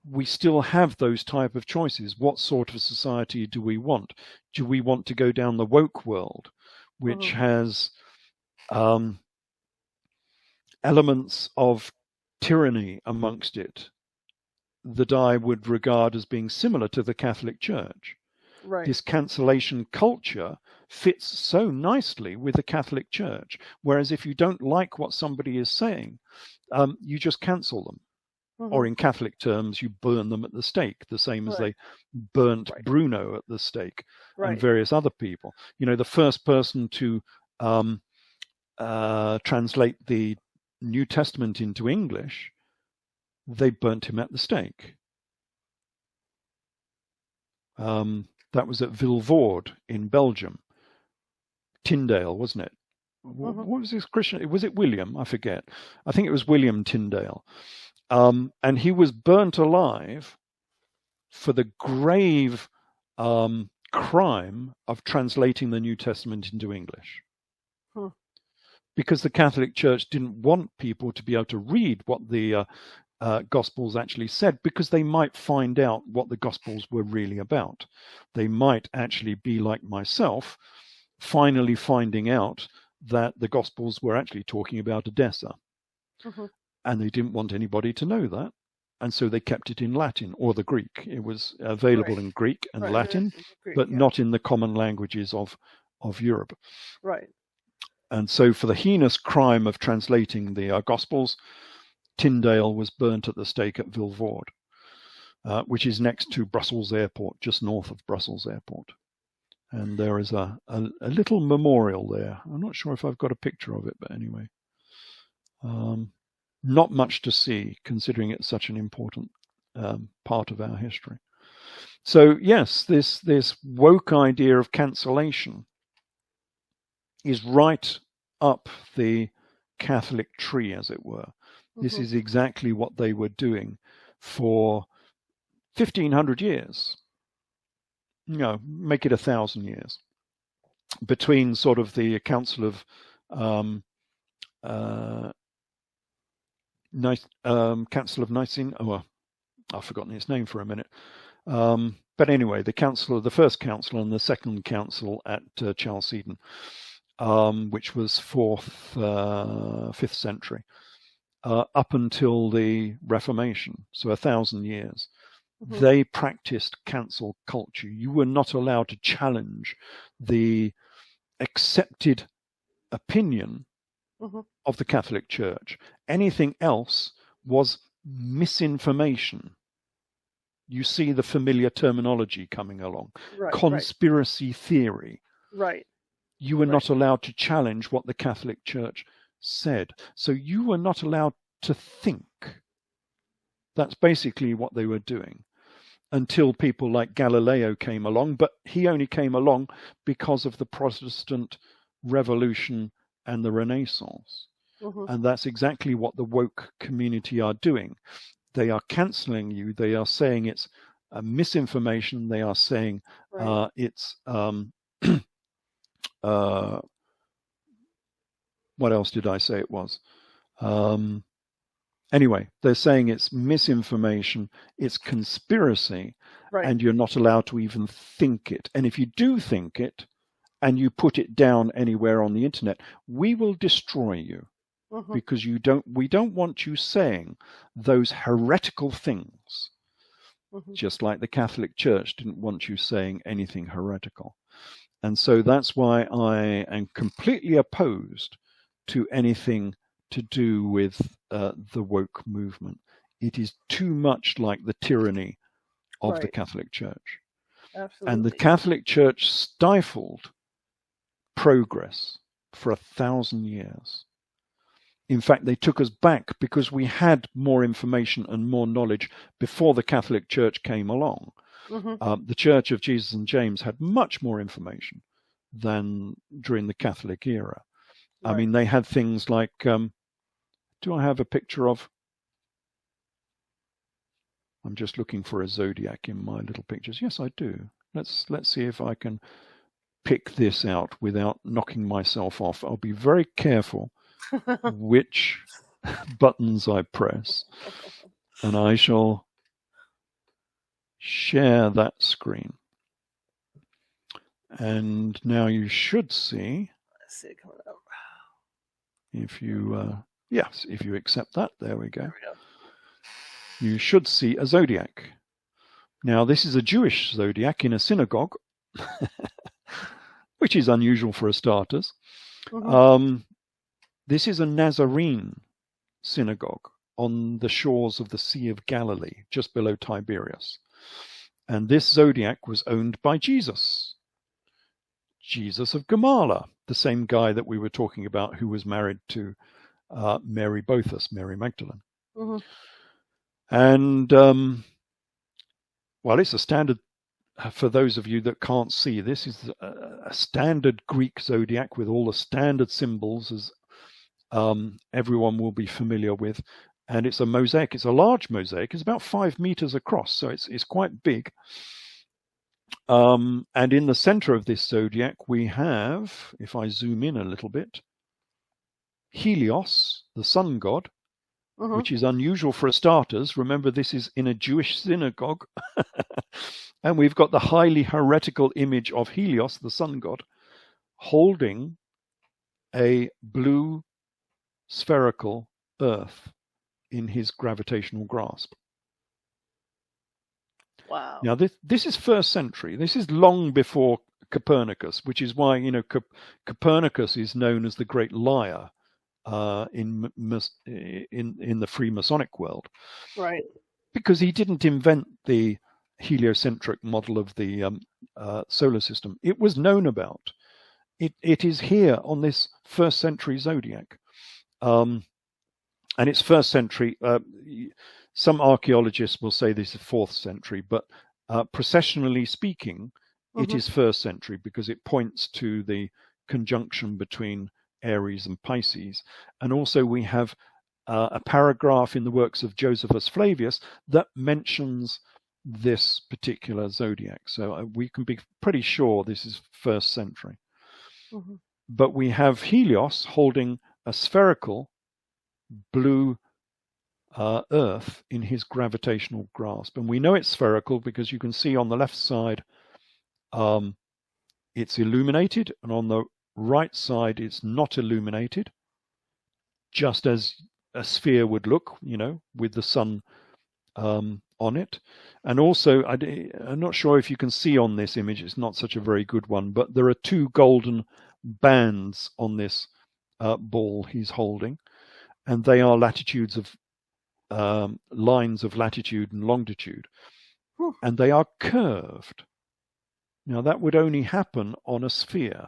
We still have those type of choices. What sort of society do we want? Do we want to go down the woke world, which has elements of tyranny amongst it that I would regard as being similar to the Catholic Church? Right. This cancellation culture fits so nicely with the Catholic Church. Whereas if you don't like what somebody is saying, you just cancel them. Or in Catholic terms, you burn them at the stake, the same as they burnt Bruno at the stake and various other people. The first person to translate the New Testament into English, they burnt him at the stake. That was at Vilvoorde in Belgium. Tyndale, wasn't it? What was his Christian? Was it William? I forget. I think it was William Tyndale. And he was burnt alive for the grave crime of translating the New Testament into English. Because the Catholic Church didn't want people to be able to read what the Gospels actually said, because they might find out what the Gospels were really about. They might actually be like myself, finally finding out that the Gospels were actually talking about Edessa. And they didn't want anybody to know that. And so they kept it in Latin or the Greek. It was available in Greek and Latin, but not in the common languages of Europe. Right. And so for the heinous crime of translating the Gospels, Tyndale was burnt at the stake at Vilvoorde, which is next to Brussels Airport, just north of Brussels Airport. And there is a little memorial there. I'm not sure if I've got a picture of it, but anyway. Not much to see, considering it's such an important part of our history. So yes, this woke idea of cancellation is right up the Catholic tree, as it were. This is exactly what they were doing for 1,500 years. Make it 1,000 years. Between sort of the Council of Council of Nicene. I've forgotten its name for a minute. But anyway, the first council and the second council at Chalcedon, which was 5th century, up until the Reformation, so 1,000 years. They practiced cancel culture. You were not allowed to challenge the accepted opinion of the Catholic Church. Anything else was misinformation. You see the familiar terminology coming along. Right, conspiracy theory. Right. You were not allowed to challenge what the Catholic Church said. So you were not allowed to think. That's basically what they were doing until people like Galileo came along. But he only came along because of the Protestant Revolution and the Renaissance. And that's exactly what the woke community are doing. They are cancelling you. They are saying it's misinformation. They are saying it's what else did I say it was? Anyway, they're saying it's misinformation, it's conspiracy, and you're not allowed to even think it. And if you do think it and you put it down anywhere on the internet, we will destroy you. Because we don't want you saying those heretical things, just like the Catholic Church didn't want you saying anything heretical. And so that's why I am completely opposed to anything to do with the woke movement. It is too much like the tyranny of the Catholic Church. Absolutely. And the Catholic Church stifled progress for 1,000 years. In fact, they took us back because we had more information and more knowledge before the Catholic Church came along. The Church of Jesus and James had much more information than during the Catholic era. I mean, they had things like, do I have a picture of? I'm just looking for a zodiac in my little pictures. Yes, I do. Let's see if I can pick this out without knocking myself off. I'll be very careful which buttons I press, and I shall share that screen. And now you should see, Let's see it coming up. if you yes, if you accept that, there we go. There we go. You should see a zodiac. Now this is a Jewish zodiac in a synagogue, which is unusual for a starters. This is a Nazarene synagogue on the shores of the Sea of Galilee, just below Tiberias. And this zodiac was owned by Jesus. Jesus of Gamala, the same guy that we were talking about who was married to Mary Bothus, Mary Magdalene. And, well, it's a standard, for those of you that can't see, this is a standard Greek zodiac with all the standard symbols as everyone will be familiar with. And it's a mosaic. It's a large mosaic. It's about 5 meters across, so it's quite big. And in the center of this zodiac, we have, if I zoom in a little bit, Helios, the sun god, which is unusual for a starters. Remember, this is in a Jewish synagogue. And we've got the highly heretical image of Helios, the sun god, holding a blue spherical earth in his gravitational grasp. Wow. Now, this is 1st century. This is long before Copernicus, which is why, Copernicus is known as the great liar in the Freemasonic world. Right. Because he didn't invent the heliocentric model of the solar system. It was known about. It is here on this 1st century zodiac. And it's 1st century. Some archaeologists will say this is 4th century, but processionally speaking, it is 1st century because it points to the conjunction between Aries and Pisces. And also we have a paragraph in the works of Josephus Flavius that mentions this particular zodiac. So we can be pretty sure this is 1st century. But we have Helios holding a spherical blue Earth in his gravitational grasp. And we know it's spherical because you can see on the left side it's illuminated, and on the right side it's not illuminated, just as a sphere would look, with the sun on it. And also, I'm not sure if you can see on this image, it's not such a very good one, but there are 2 golden bands on this ball he's holding, and they are latitudes of lines of latitude and longitude, and they are curved. Now that would only happen on a sphere.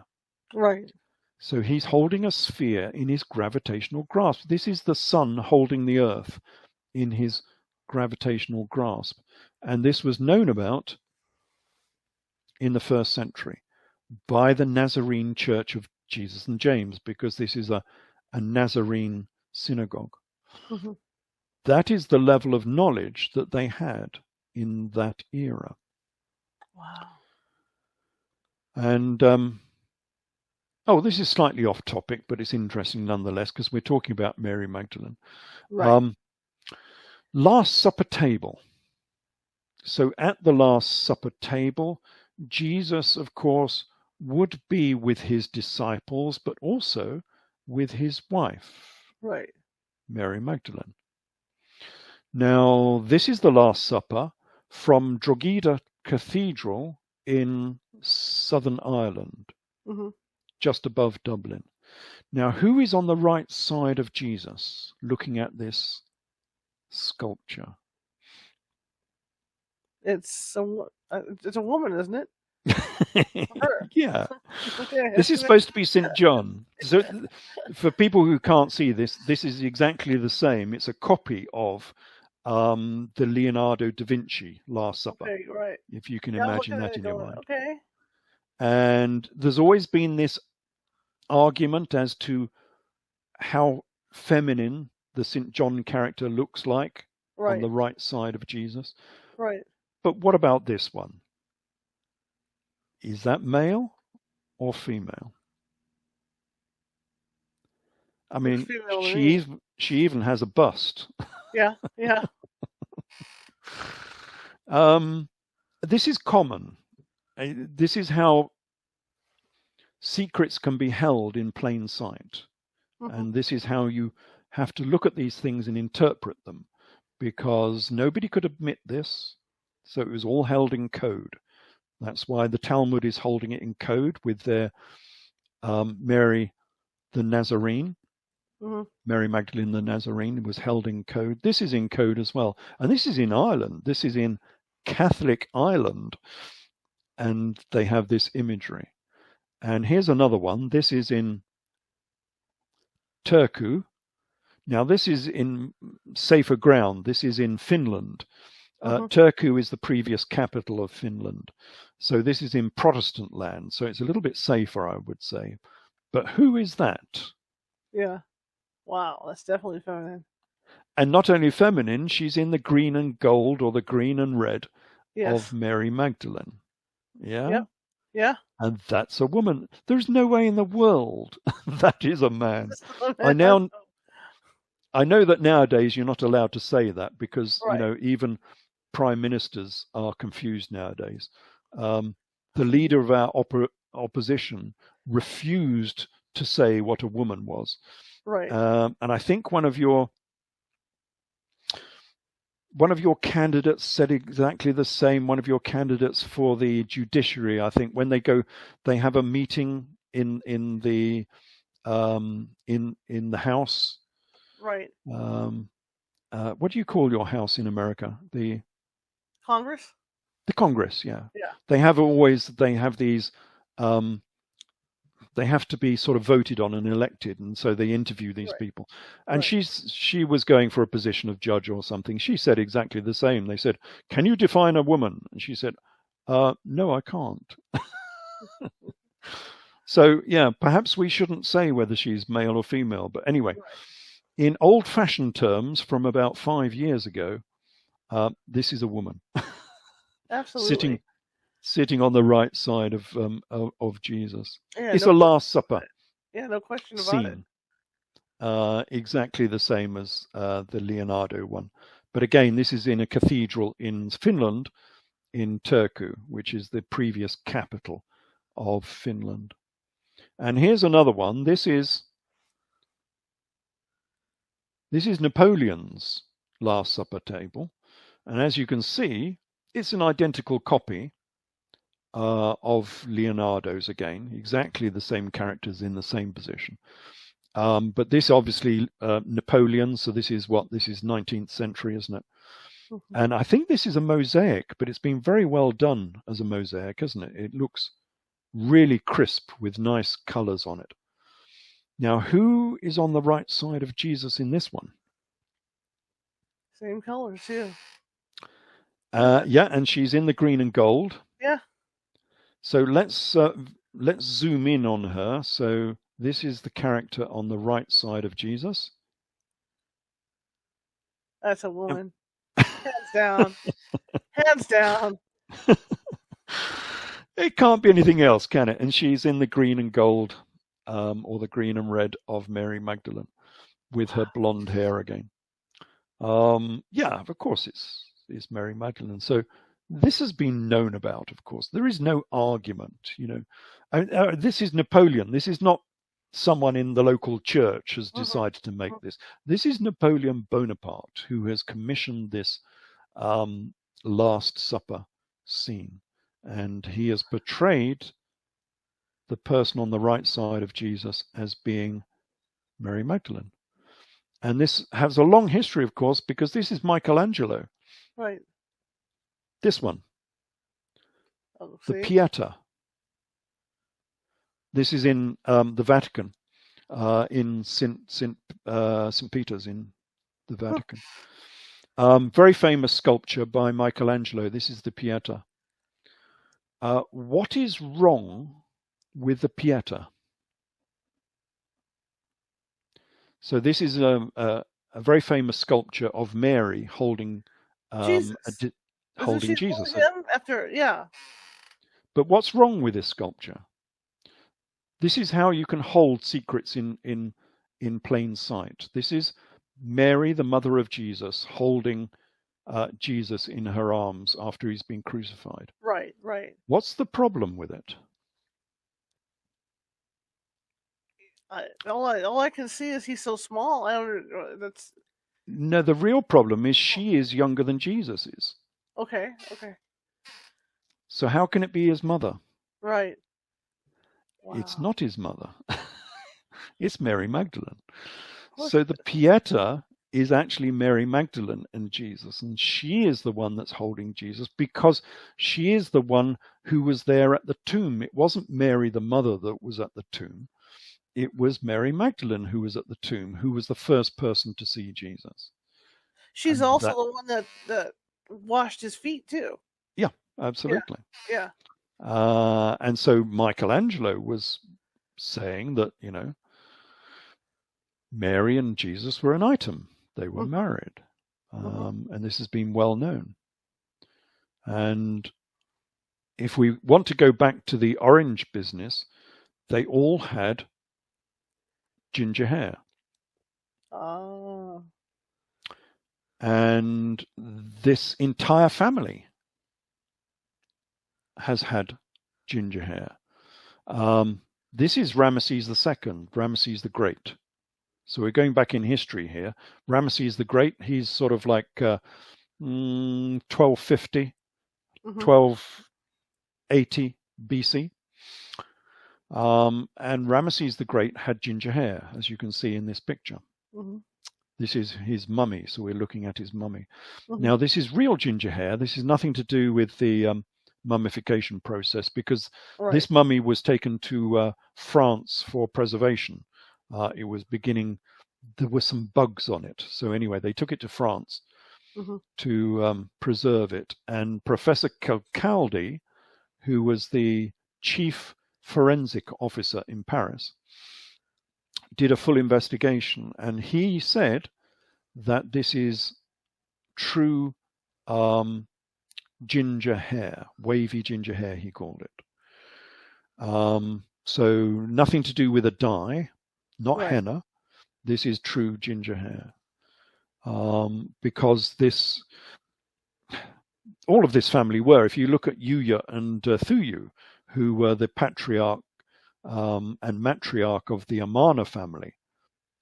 Right. So he's holding a sphere in his gravitational grasp. This is the sun holding the earth in his gravitational grasp. And this was known about in the 1st century by the Nazarene Church of Jesus and James, because this is a Nazarene synagogue. Mm-hmm. That is the level of knowledge that they had in that era. Wow. And this is slightly off topic, but it's interesting nonetheless, because we're talking about Mary Magdalene. Right. Last Supper table. So at the Last Supper table, Jesus, of course, would be with his disciples, but also with his wife, right, Mary Magdalene. Now, this is the Last Supper from Drogheda Cathedral in Southern Ireland, mm-hmm. just above Dublin. Now, who is on the right side of Jesus looking at this sculpture? It's a woman, isn't it? Yeah. Okay. This is supposed to be St. John. So for people who can't see this, this is exactly the same. It's a copy of the Leonardo da Vinci Last Supper. Okay, right. If you can imagine that in your mind. Okay. And there's always been this argument as to how feminine the St. John character looks like on the right side of Jesus. Right. But what about this one? Is that male or female? I mean, she even has a bust. Yeah, yeah. This is common. This is how secrets can be held in plain sight. Mm-hmm. And this is how you have to look at these things and interpret them, because nobody could admit this. So it was all held in code. That's why the Talmud is holding it in code with their Mary the Nazarene. Mm-hmm. Mary Magdalene the Nazarene was held in code. This is in code as well. And this is in Ireland. This is in Catholic Ireland. And they have this imagery. And here's another one. This is in Turku. Now, this is in safer ground. This is in Finland. Turku is the previous capital of Finland. So this is in Protestant land. So it's a little bit safer, I would say. But who is that? Yeah. Wow, that's definitely feminine. And not only feminine, she's in the green and gold or the green and red of Mary Magdalene. Yeah? Yep. Yeah. And that's a woman. There's no way in the world that is a man. I know that nowadays you're not allowed to say that because, even prime ministers are confused nowadays. The leader of our opposition refused to say what a woman was. Right. And I think one of your candidates said exactly the same. One of your candidates for the judiciary, I think, when they have a meeting in the House. Right. What do you call your house in America? The Congress. The Congress, yeah. Yeah. They have these. They have to be sort of voted on and elected, and so they interview these people. And she was going for a position of judge or something. She said exactly the same. They said, "Can you define a woman?" And she said, "No, I can't." So yeah, perhaps we shouldn't say whether she's male or female. But anyway, in old-fashioned terms, from about 5 years ago, this is a woman. Absolutely. Sitting on the right side of Jesus. Yeah, it's a Last Supper. Yeah, no question about it. Exactly the same as the Leonardo one. But again, this is in a cathedral in Finland, in Turku, which is the previous capital of Finland. And here's another one. This is Napoleon's Last Supper table. And as you can see, it's an identical copy of Leonardo's again, exactly the same characters in the same position. But this obviously Napoleon, so this is 19th century, isn't it? Mm-hmm. And I think this is a mosaic, but it's been very well done as a mosaic, isn't it? It looks really crisp with nice colors on it. Now, who is on the right side of Jesus in this one? Same colors too. Yeah, and she's in the green and gold. Yeah. So let's zoom in on her. So this is the character on the right side of Jesus. That's a woman. Hands down. Hands down. It can't be anything else, can it? And she's in the green and gold, or the green and red of Mary Magdalene, with her blonde hair again. Yeah, of course it's Mary Magdalene. So this has been known about, of course. There is no argument, this is Napoleon. This is not someone in the local church has decided to make this. This is Napoleon Bonaparte, who has commissioned this Last Supper scene. And he has portrayed the person on the right side of Jesus as being Mary Magdalene. And this has a long history, of course, because this is Michelangelo. Right. This one. Oh, the Pieta. This is in the Vatican, in St. Peter's in the Vatican. Very famous sculpture by Michelangelo. This is the Pieta. What is wrong with the Pieta? So this is a very famous sculpture of Mary holding Jesus. Holding Jesus. Him after, yeah. But what's wrong with this sculpture? This is how you can hold secrets in plain sight. This is Mary, the mother of Jesus, holding Jesus in her arms after he's been crucified. Right, right. What's the problem with it? All I can see is he's so small. No, the real problem is she is younger than Jesus is. Okay. So how can it be his mother? Right. Wow. It's not his mother. It's Mary Magdalene. So the Pieta is actually Mary Magdalene and Jesus, and she is the one that's holding Jesus because she is the one who was there at the tomb. It wasn't Mary, the mother, that was at the tomb. It was Mary Magdalene who was at the tomb, who was the first person to see Jesus. She's also the one that washed his feet too. Yeah, absolutely. Yeah. And so Michelangelo was saying that, Mary and Jesus were an item. They were married. And this has been well known. And if we want to go back to the orange business, they all had ginger hair. Oh. And this entire family has had ginger hair. This is Ramesses II, Ramesses the Great. So we're going back in history here. Ramesses the Great, he's sort of like 1250, 1280 BC. And Ramesses the Great had ginger hair, as you can see in this picture. This is his mummy, so we're looking at his mummy. Now, this is real ginger hair. This is nothing to do with the mummification process, because this mummy was taken to France for preservation. It was there were some bugs on it. So anyway, they took it to France to preserve it. And Professor Calcaldi, who was the chief forensic officer in Paris, did a full investigation, and he said that this is true ginger hair, wavy ginger hair, he called it. So nothing to do with a dye, not henna. This is true ginger hair. Because all of this family were, if you look at Yuya and Thuyu, who were the patriarch and matriarch of the Amana family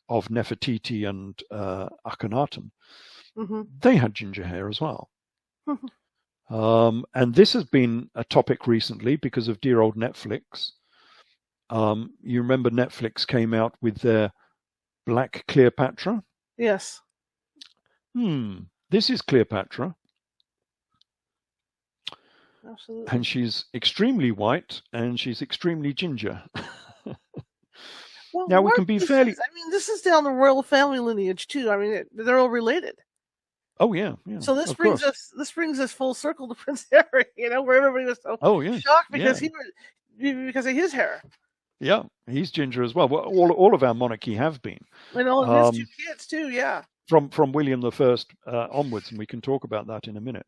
of Nefertiti and Akhenaten, they had ginger hair as well. And this has been a topic recently because of dear old Netflix. You remember Netflix came out with their Black Cleopatra? Yes. This is Cleopatra. Absolutely. And she's extremely white and she's extremely ginger. Well, now we can be fairly. This is down the royal family lineage too. I mean, they're all related. Oh yeah. So this brings us full circle to Prince Harry. Where everybody was so shocked because because of his hair. Yeah, he's ginger as well. Well, all of our monarchy have been. And all of his 2 kids too. Yeah. From William I onwards, and we can talk about that in a minute.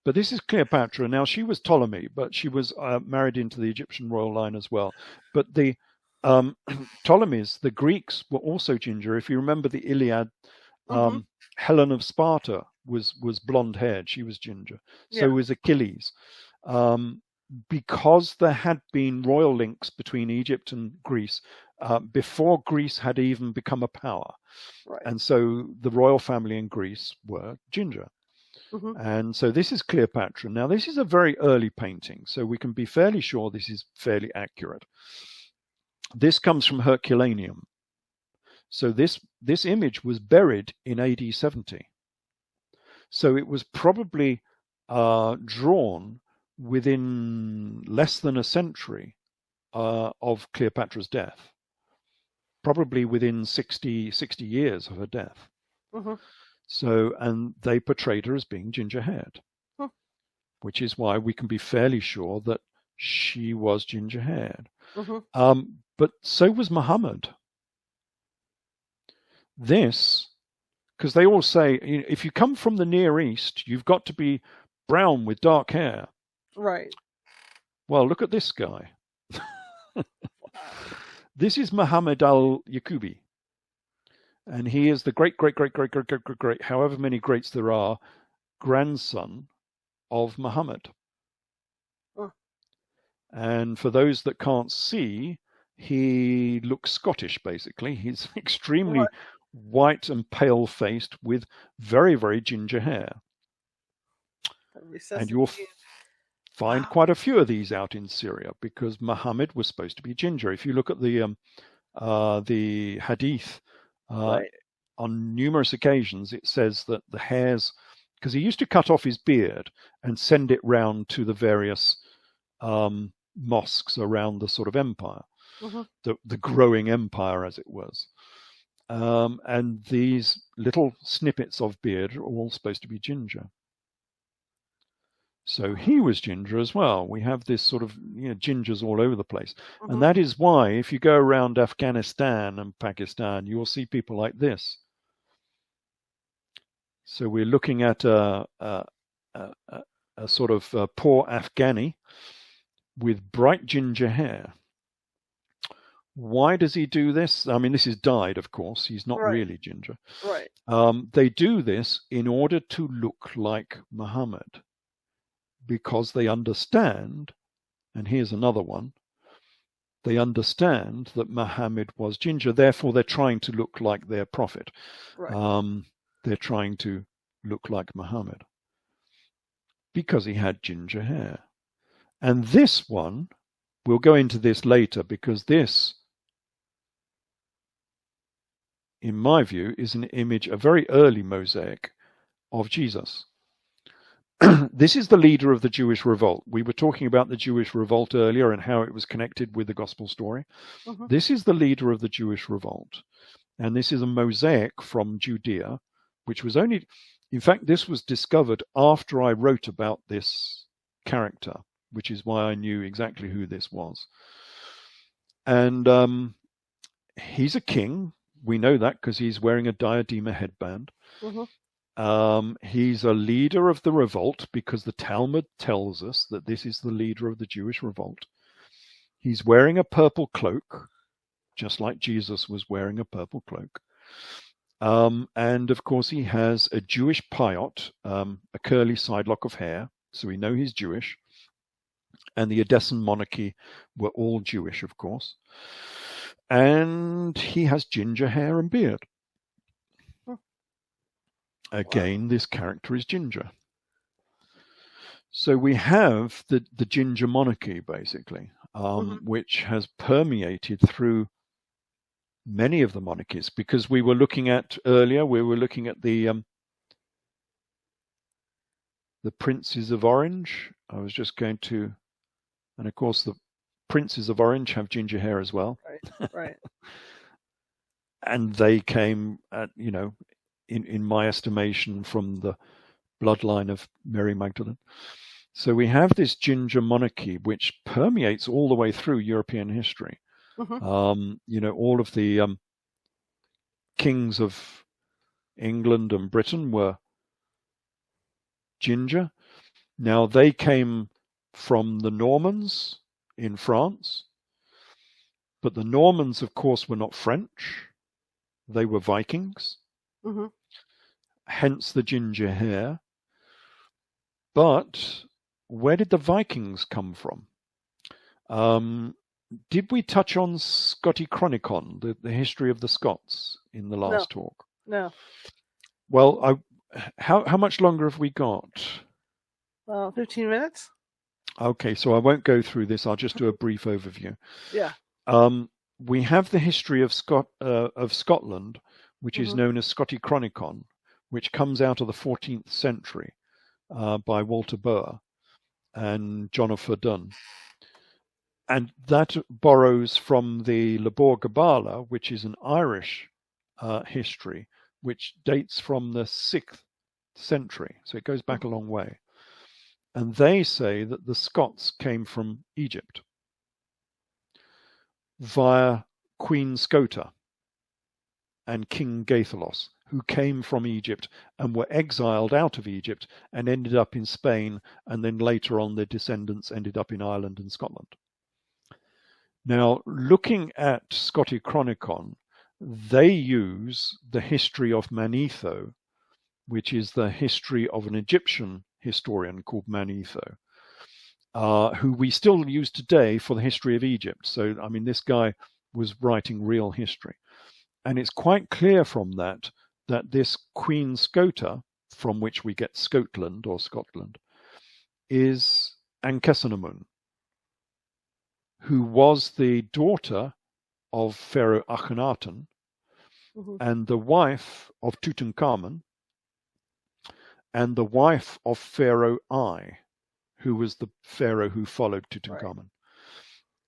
But this is Cleopatra. Now, she was Ptolemy, but she was married into the Egyptian royal line as well. But the Ptolemies, the Greeks, were also ginger. If you remember the Iliad, Helen of Sparta was blonde-haired. She was ginger. So was Achilles. Because there had been royal links between Egypt and Greece before Greece had even become a power. Right. And so the royal family in Greece were ginger. And so this is Cleopatra. Now, this is a very early painting, so we can be fairly sure this is fairly accurate. This comes from Herculaneum. So this image was buried in AD 70. So it was probably drawn within less than a century of Cleopatra's death, probably within 60 years of her death. So, and they portrayed her as being ginger-haired, which is why we can be fairly sure that she was ginger-haired. But so was Muhammad. This, because they all say, if you come from the Near East, you've got to be brown with dark hair. Right. Well, look at this guy. This is Muhammad al-Yaqubi. And he is the great, however many greats there are, grandson of Muhammad. And for those that can't see, he looks Scottish, basically. He's extremely white and pale-faced with very, very ginger hair. And you'll find quite a few of these out in Syria because Muhammad was supposed to be ginger. If you look at the hadith, on numerous occasions it says that the hairs, because he used to cut off his beard and send it round to the various mosques around the sort of empire, the growing empire as it was. And these little snippets of beard are all supposed to be ginger. So he was ginger as well. We have this sort of gingers all over the place. And that is why if you go around Afghanistan and Pakistan, you'll see people like this. So we're looking at a sort of poor Afghani with bright ginger hair. Why does he do this? I mean, this is dyed, of course. He's not really ginger. Right. They do this in order to look like Muhammad, because they understand, and here's another one, they understand that Muhammad was ginger, therefore they're trying to look like their prophet. They're trying to look like Muhammad because he had ginger hair. And this one, we'll go into this later, because this, in my view, is an image, a very early mosaic of Jesus. This is the leader of the Jewish revolt. We were talking about the Jewish revolt earlier and how it was connected with the gospel story. This is the leader of the Jewish revolt. And this is a mosaic from Judea, which was only, in fact, this was discovered after I wrote about this character, which is why I knew exactly who this was. And he's a king. We know that because he's wearing a diadema headband. He's a leader of the revolt because the Talmud tells us that this is the leader of the Jewish revolt. He's wearing a purple cloak, just like Jesus was wearing a purple cloak. And of course, he has a Jewish payot, a curly side lock of hair, so we know he's Jewish. And the Edessan monarchy were all Jewish, of course. And he has ginger hair and beard. Again, this character is ginger. So we have the ginger monarchy, basically, which has permeated through many of the monarchies, because we were looking at the princes of Orange. I was just going to, and of course the princes of Orange have ginger hair as well. Right. And they came in my estimation, from the bloodline of Mary Magdalene. So we have this ginger monarchy which permeates all the way through European history. All of the kings of England and Britain were ginger. Now, they came from the Normans in France, but the Normans, of course, were not French. They were Vikings, hence the ginger hair. But where did the Vikings come from? Did we touch on Scotichronicon, the history of the Scots, in the last talk? No. Well, how much longer have we got? 15 minutes. Okay, so I won't go through this. I'll just do a brief overview. Yeah. We have the history of Scotland, which is known as Scotichronicon, which comes out of the 14th century by Walter Boer and John of Verdun. And that borrows from the Lebor Gabála, which is an Irish history, which dates from the 6th century. So it goes back a long way. And they say that the Scots came from Egypt via Queen Scota and King Gaithalos, who came from Egypt and were exiled out of Egypt and ended up in Spain, and then later on their descendants ended up in Ireland and Scotland. Now, looking at Scotichronicon, they use the history of Manetho, which is the history of an Egyptian historian called Manetho, who we still use today for the history of Egypt. So, I mean, this guy was writing real history. And it's quite clear from that this Queen Scota, from which we get Scotland or Scotland, is Ankhesenamun, who was the daughter of Pharaoh Akhenaten and the wife of Tutankhamun and the wife of Pharaoh I, who was the pharaoh who followed Tutankhamun. Right.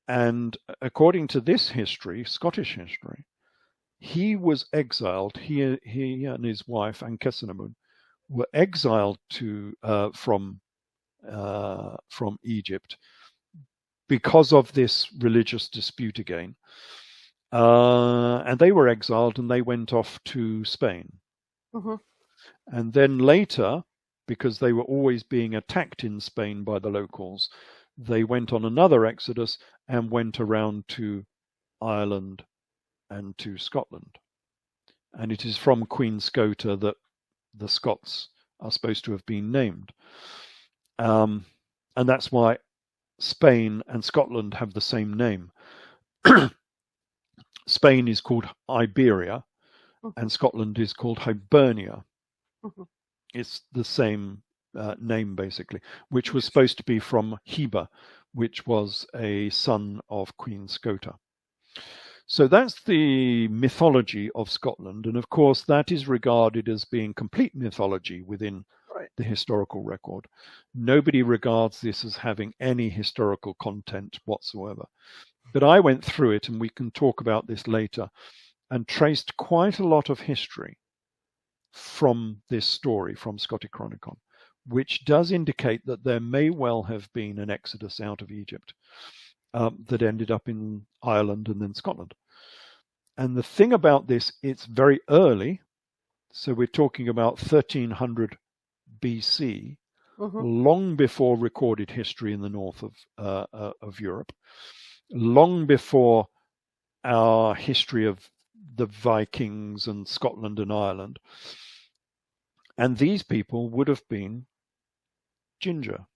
And according to this history, Scottish history, he was exiled. He and his wife Ankhesenamun were exiled from Egypt because of this religious dispute again. And they were exiled and they went off to Spain. And then later, because they were always being attacked in Spain by the locals, they went on another exodus and went around to Ireland and to Scotland. And it is from Queen Scota that the Scots are supposed to have been named. And that's why Spain and Scotland have the same name. Spain is called Iberia and Scotland is called Hibernia. It's the same name, basically, which was supposed to be from Heber, which was a son of Queen Scota. So that's the mythology of Scotland. And of course, that is regarded as being complete mythology within the historical record. Nobody regards this as having any historical content whatsoever. But I went through it, and we can talk about this later, and traced quite a lot of history from this story, from Scotichronicon, which does indicate that there may well have been an exodus out of Egypt that ended up in Ireland and then Scotland. And the thing about this, it's very early. So we're talking about 1300 BC, long before recorded history in the north of Europe, long before our history of the Vikings and Scotland and Ireland. And these people would have been ginger,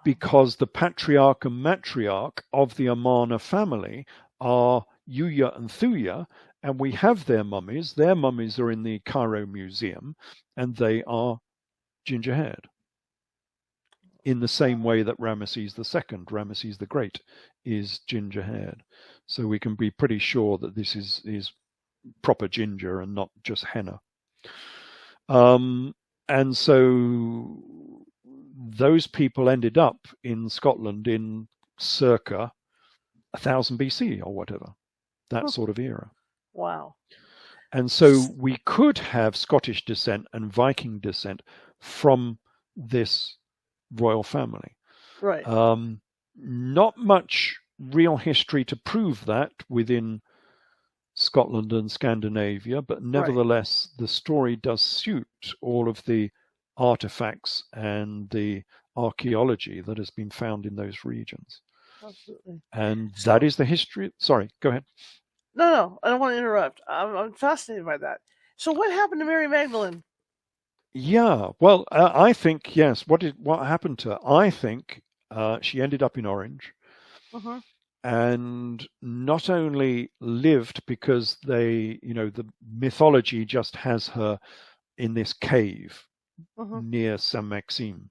because the patriarch and matriarch of the Amarna family are Yuya and Thuya, and we have their mummies. Their mummies are in the Cairo Museum, and they are ginger-haired. in the same way that Ramesses II, Ramesses the Great, is ginger-haired. So we can be pretty sure that this is proper ginger and not just henna. And so those people ended up in Scotland in circa 1000 BC or whatever, that sort of era. Wow. And so we could have Scottish descent and Viking descent from this royal family. Right. Not much real history to prove that within Scotland and Scandinavia, but nevertheless, the story does suit all of the artifacts and the archaeology that has been found in those regions. Absolutely. And that is the history. Sorry, go ahead. No, I don't want to interrupt. I'm fascinated by that. So what happened to Mary Magdalene? Yeah, well, I think, yes. What happened to her? I think she ended up in Orange. And not only lived because the mythology just has her in this cave near Saint Maxime,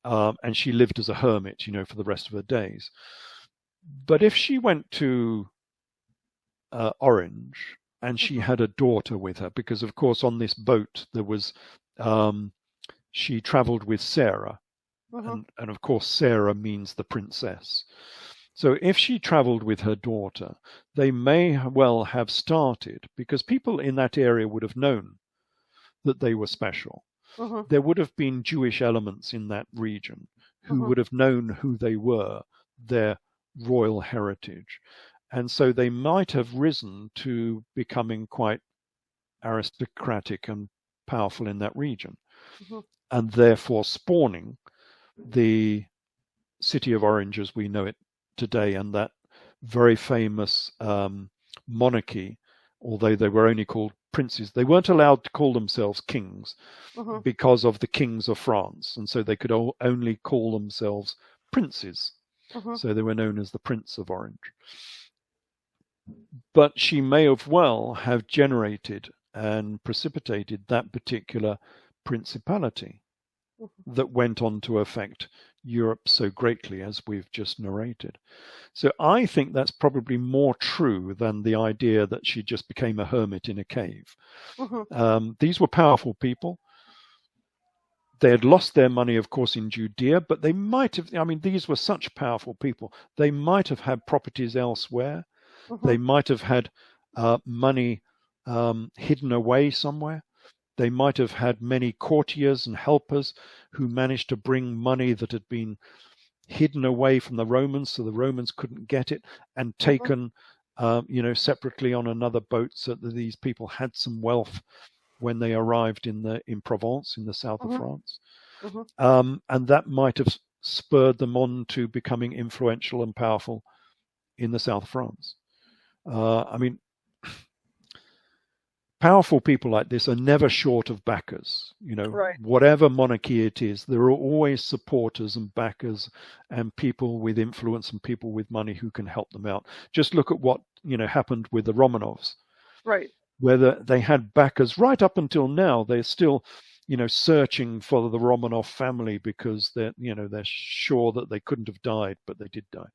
and she lived as a hermit, for the rest of her days. But if she went to Orange and she had a daughter with her, because of course on this boat there was, she traveled with Sarah, and of course Sarah means the princess. So if she traveled with her daughter, they may well have started, because people in that area would have known that they were special. There would have been Jewish elements in that region who would have known who they were, their royal heritage. And so they might have risen to becoming quite aristocratic and powerful in that region, and therefore spawning the city of Orange as we know it today, and that very famous monarchy, although they were only called princes. They weren't allowed to call themselves kings because of the kings of France, and so they could only call themselves princes. So they were known as the Prince of Orange. But she may well have generated and precipitated that particular principality that went on to affect Europe so greatly, as we've just narrated. So I think that's probably more true than the idea that she just became a hermit in a cave. These were powerful people. They had lost their money, of course, in Judea, but they might have, these were such powerful people. They might have had properties elsewhere. They might have had money hidden away somewhere. They might have had many courtiers and helpers who managed to bring money that had been hidden away from the Romans, so the Romans couldn't get it, and taken, separately on another boat, so that these people had some wealth when they arrived in Provence, in the south of France. And that might have spurred them on to becoming influential and powerful in the south of France. Powerful people like this are never short of backers. Whatever monarchy it is, there are always supporters and backers and people with influence and people with money who can help them out. Just look at what happened with the Romanovs, where they had backers right up until now. They're still searching for the Romanov family because they're sure that they couldn't have died, but they did die.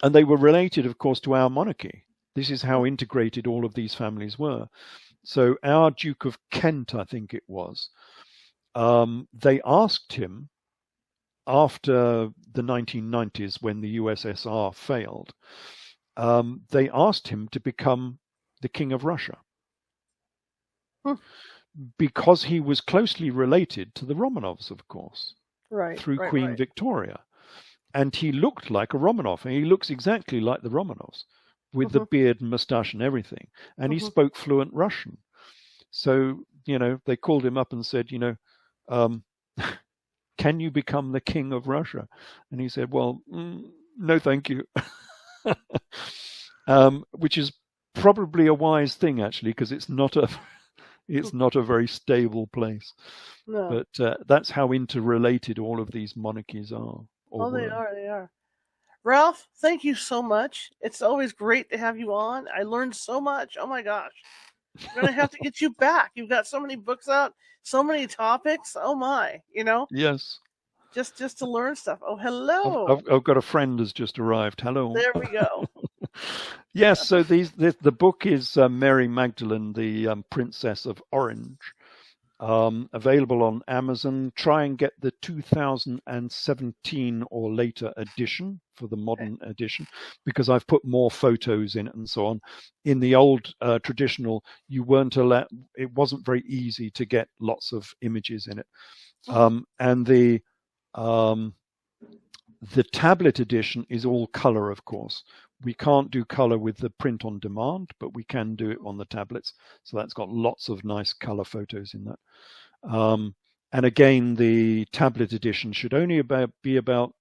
And they were related, of course, to our monarchy. This is how integrated all of these families were. So our Duke of Kent, I think it was, they asked him after the 1990s when the USSR failed, they asked him to become the King of Russia because he was closely related to the Romanovs, of course, through Queen Victoria. And he looked like a Romanov, and he looks exactly like the Romanovs, with the beard and mustache and everything. And he spoke fluent Russian. So, they called him up and said, can you become the King of Russia? And he said, well, no, thank you. Which is probably a wise thing, actually, because it's not a very stable place. No. But that's how interrelated all of these monarchies are. They are. Ralph, thank you so much. It's always great to have you on. I learned so much. Oh my gosh. We're going to have to get you back. You've got so many books out, so many topics. Oh my, Yes. Just to learn stuff. Oh, hello. I've got a friend has just arrived. Hello. There we go. Yes. So the book is Mary Magdalene, the Princess of Orange. Available on Amazon. Try and get the 2017 or later edition for the modern edition, because I've put more photos in it and so on. In the old traditional, you weren't allowed. It wasn't very easy to get lots of images in it, and the tablet edition is all color, of course. We can't do color with the print on demand, but we can do it on the tablets. So that's got lots of nice color photos in that. And again, the tablet edition should only be about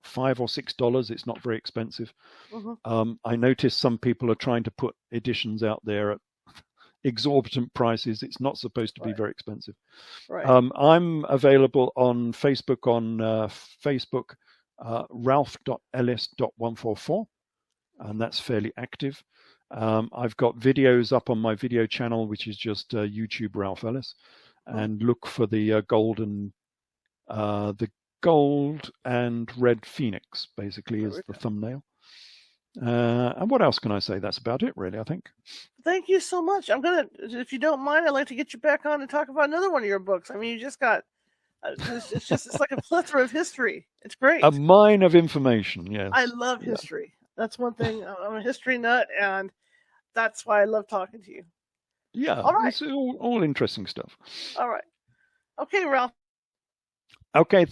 $5 or $6. It's not very expensive. I noticed some people are trying to put editions out there at exorbitant prices. It's not supposed to be very expensive. Right. I'm available on Facebook Facebook, ralph.ellis.144. And that's fairly active. I've got videos up on my video channel, which is just YouTube Ralph Ellis, and look for the gold and red phoenix, basically, is the thumbnail. And what else can I say? That's about it, really, I think. Thank you so much. If you don't mind, I'd like to get you back on and talk about another one of your books. I mean, you just got, it's like a plethora of history. It's great. A mine of information, yes. I love history. That's one thing. I'm a history nut, and that's why I love talking to you. Yeah, all right. It's all interesting stuff. All right. Okay, Ralph. Okay,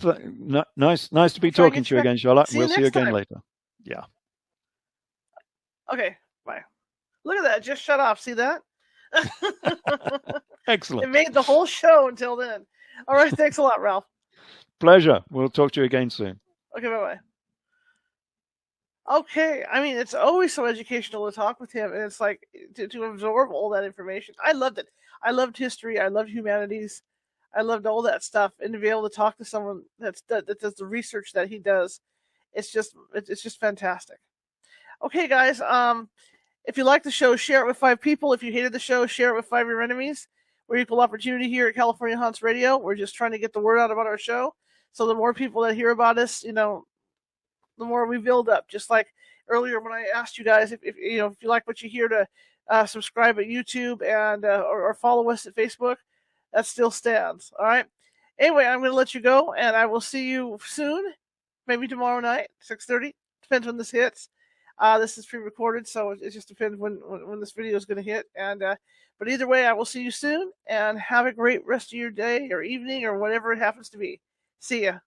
nice to be talking to you again, Charlotte. We'll see you again later. Yeah. Okay, bye. Look at that. Just shut off. See that? Excellent. It made the whole show until then. All right. Thanks a lot, Ralph. Pleasure. We'll talk to you again soon. Okay, bye-bye. Okay, I mean, it's always so educational to talk with him, and it's like to absorb all that information. I loved it. I loved history. I loved humanities. I loved all that stuff, and to be able to talk to someone that does the research that he does, it's just fantastic. Okay, guys, if you like the show, share it with 5 people. If you hated the show, share it with 5 of your enemies. We're Equal Opportunity here at California Haunts Radio. We're just trying to get the word out about our show, so the more people that hear about us, the more we build up. Just like earlier when I asked you guys if you like what you hear, to subscribe at YouTube and or follow us at Facebook, that still stands. All right. Anyway, I'm going to let you go, and I will see you soon. Maybe tomorrow night, 6:30. Depends when this hits. This is pre-recorded, so it just depends when this video is going to hit. And but either way, I will see you soon, and have a great rest of your day or evening or whatever it happens to be. See ya.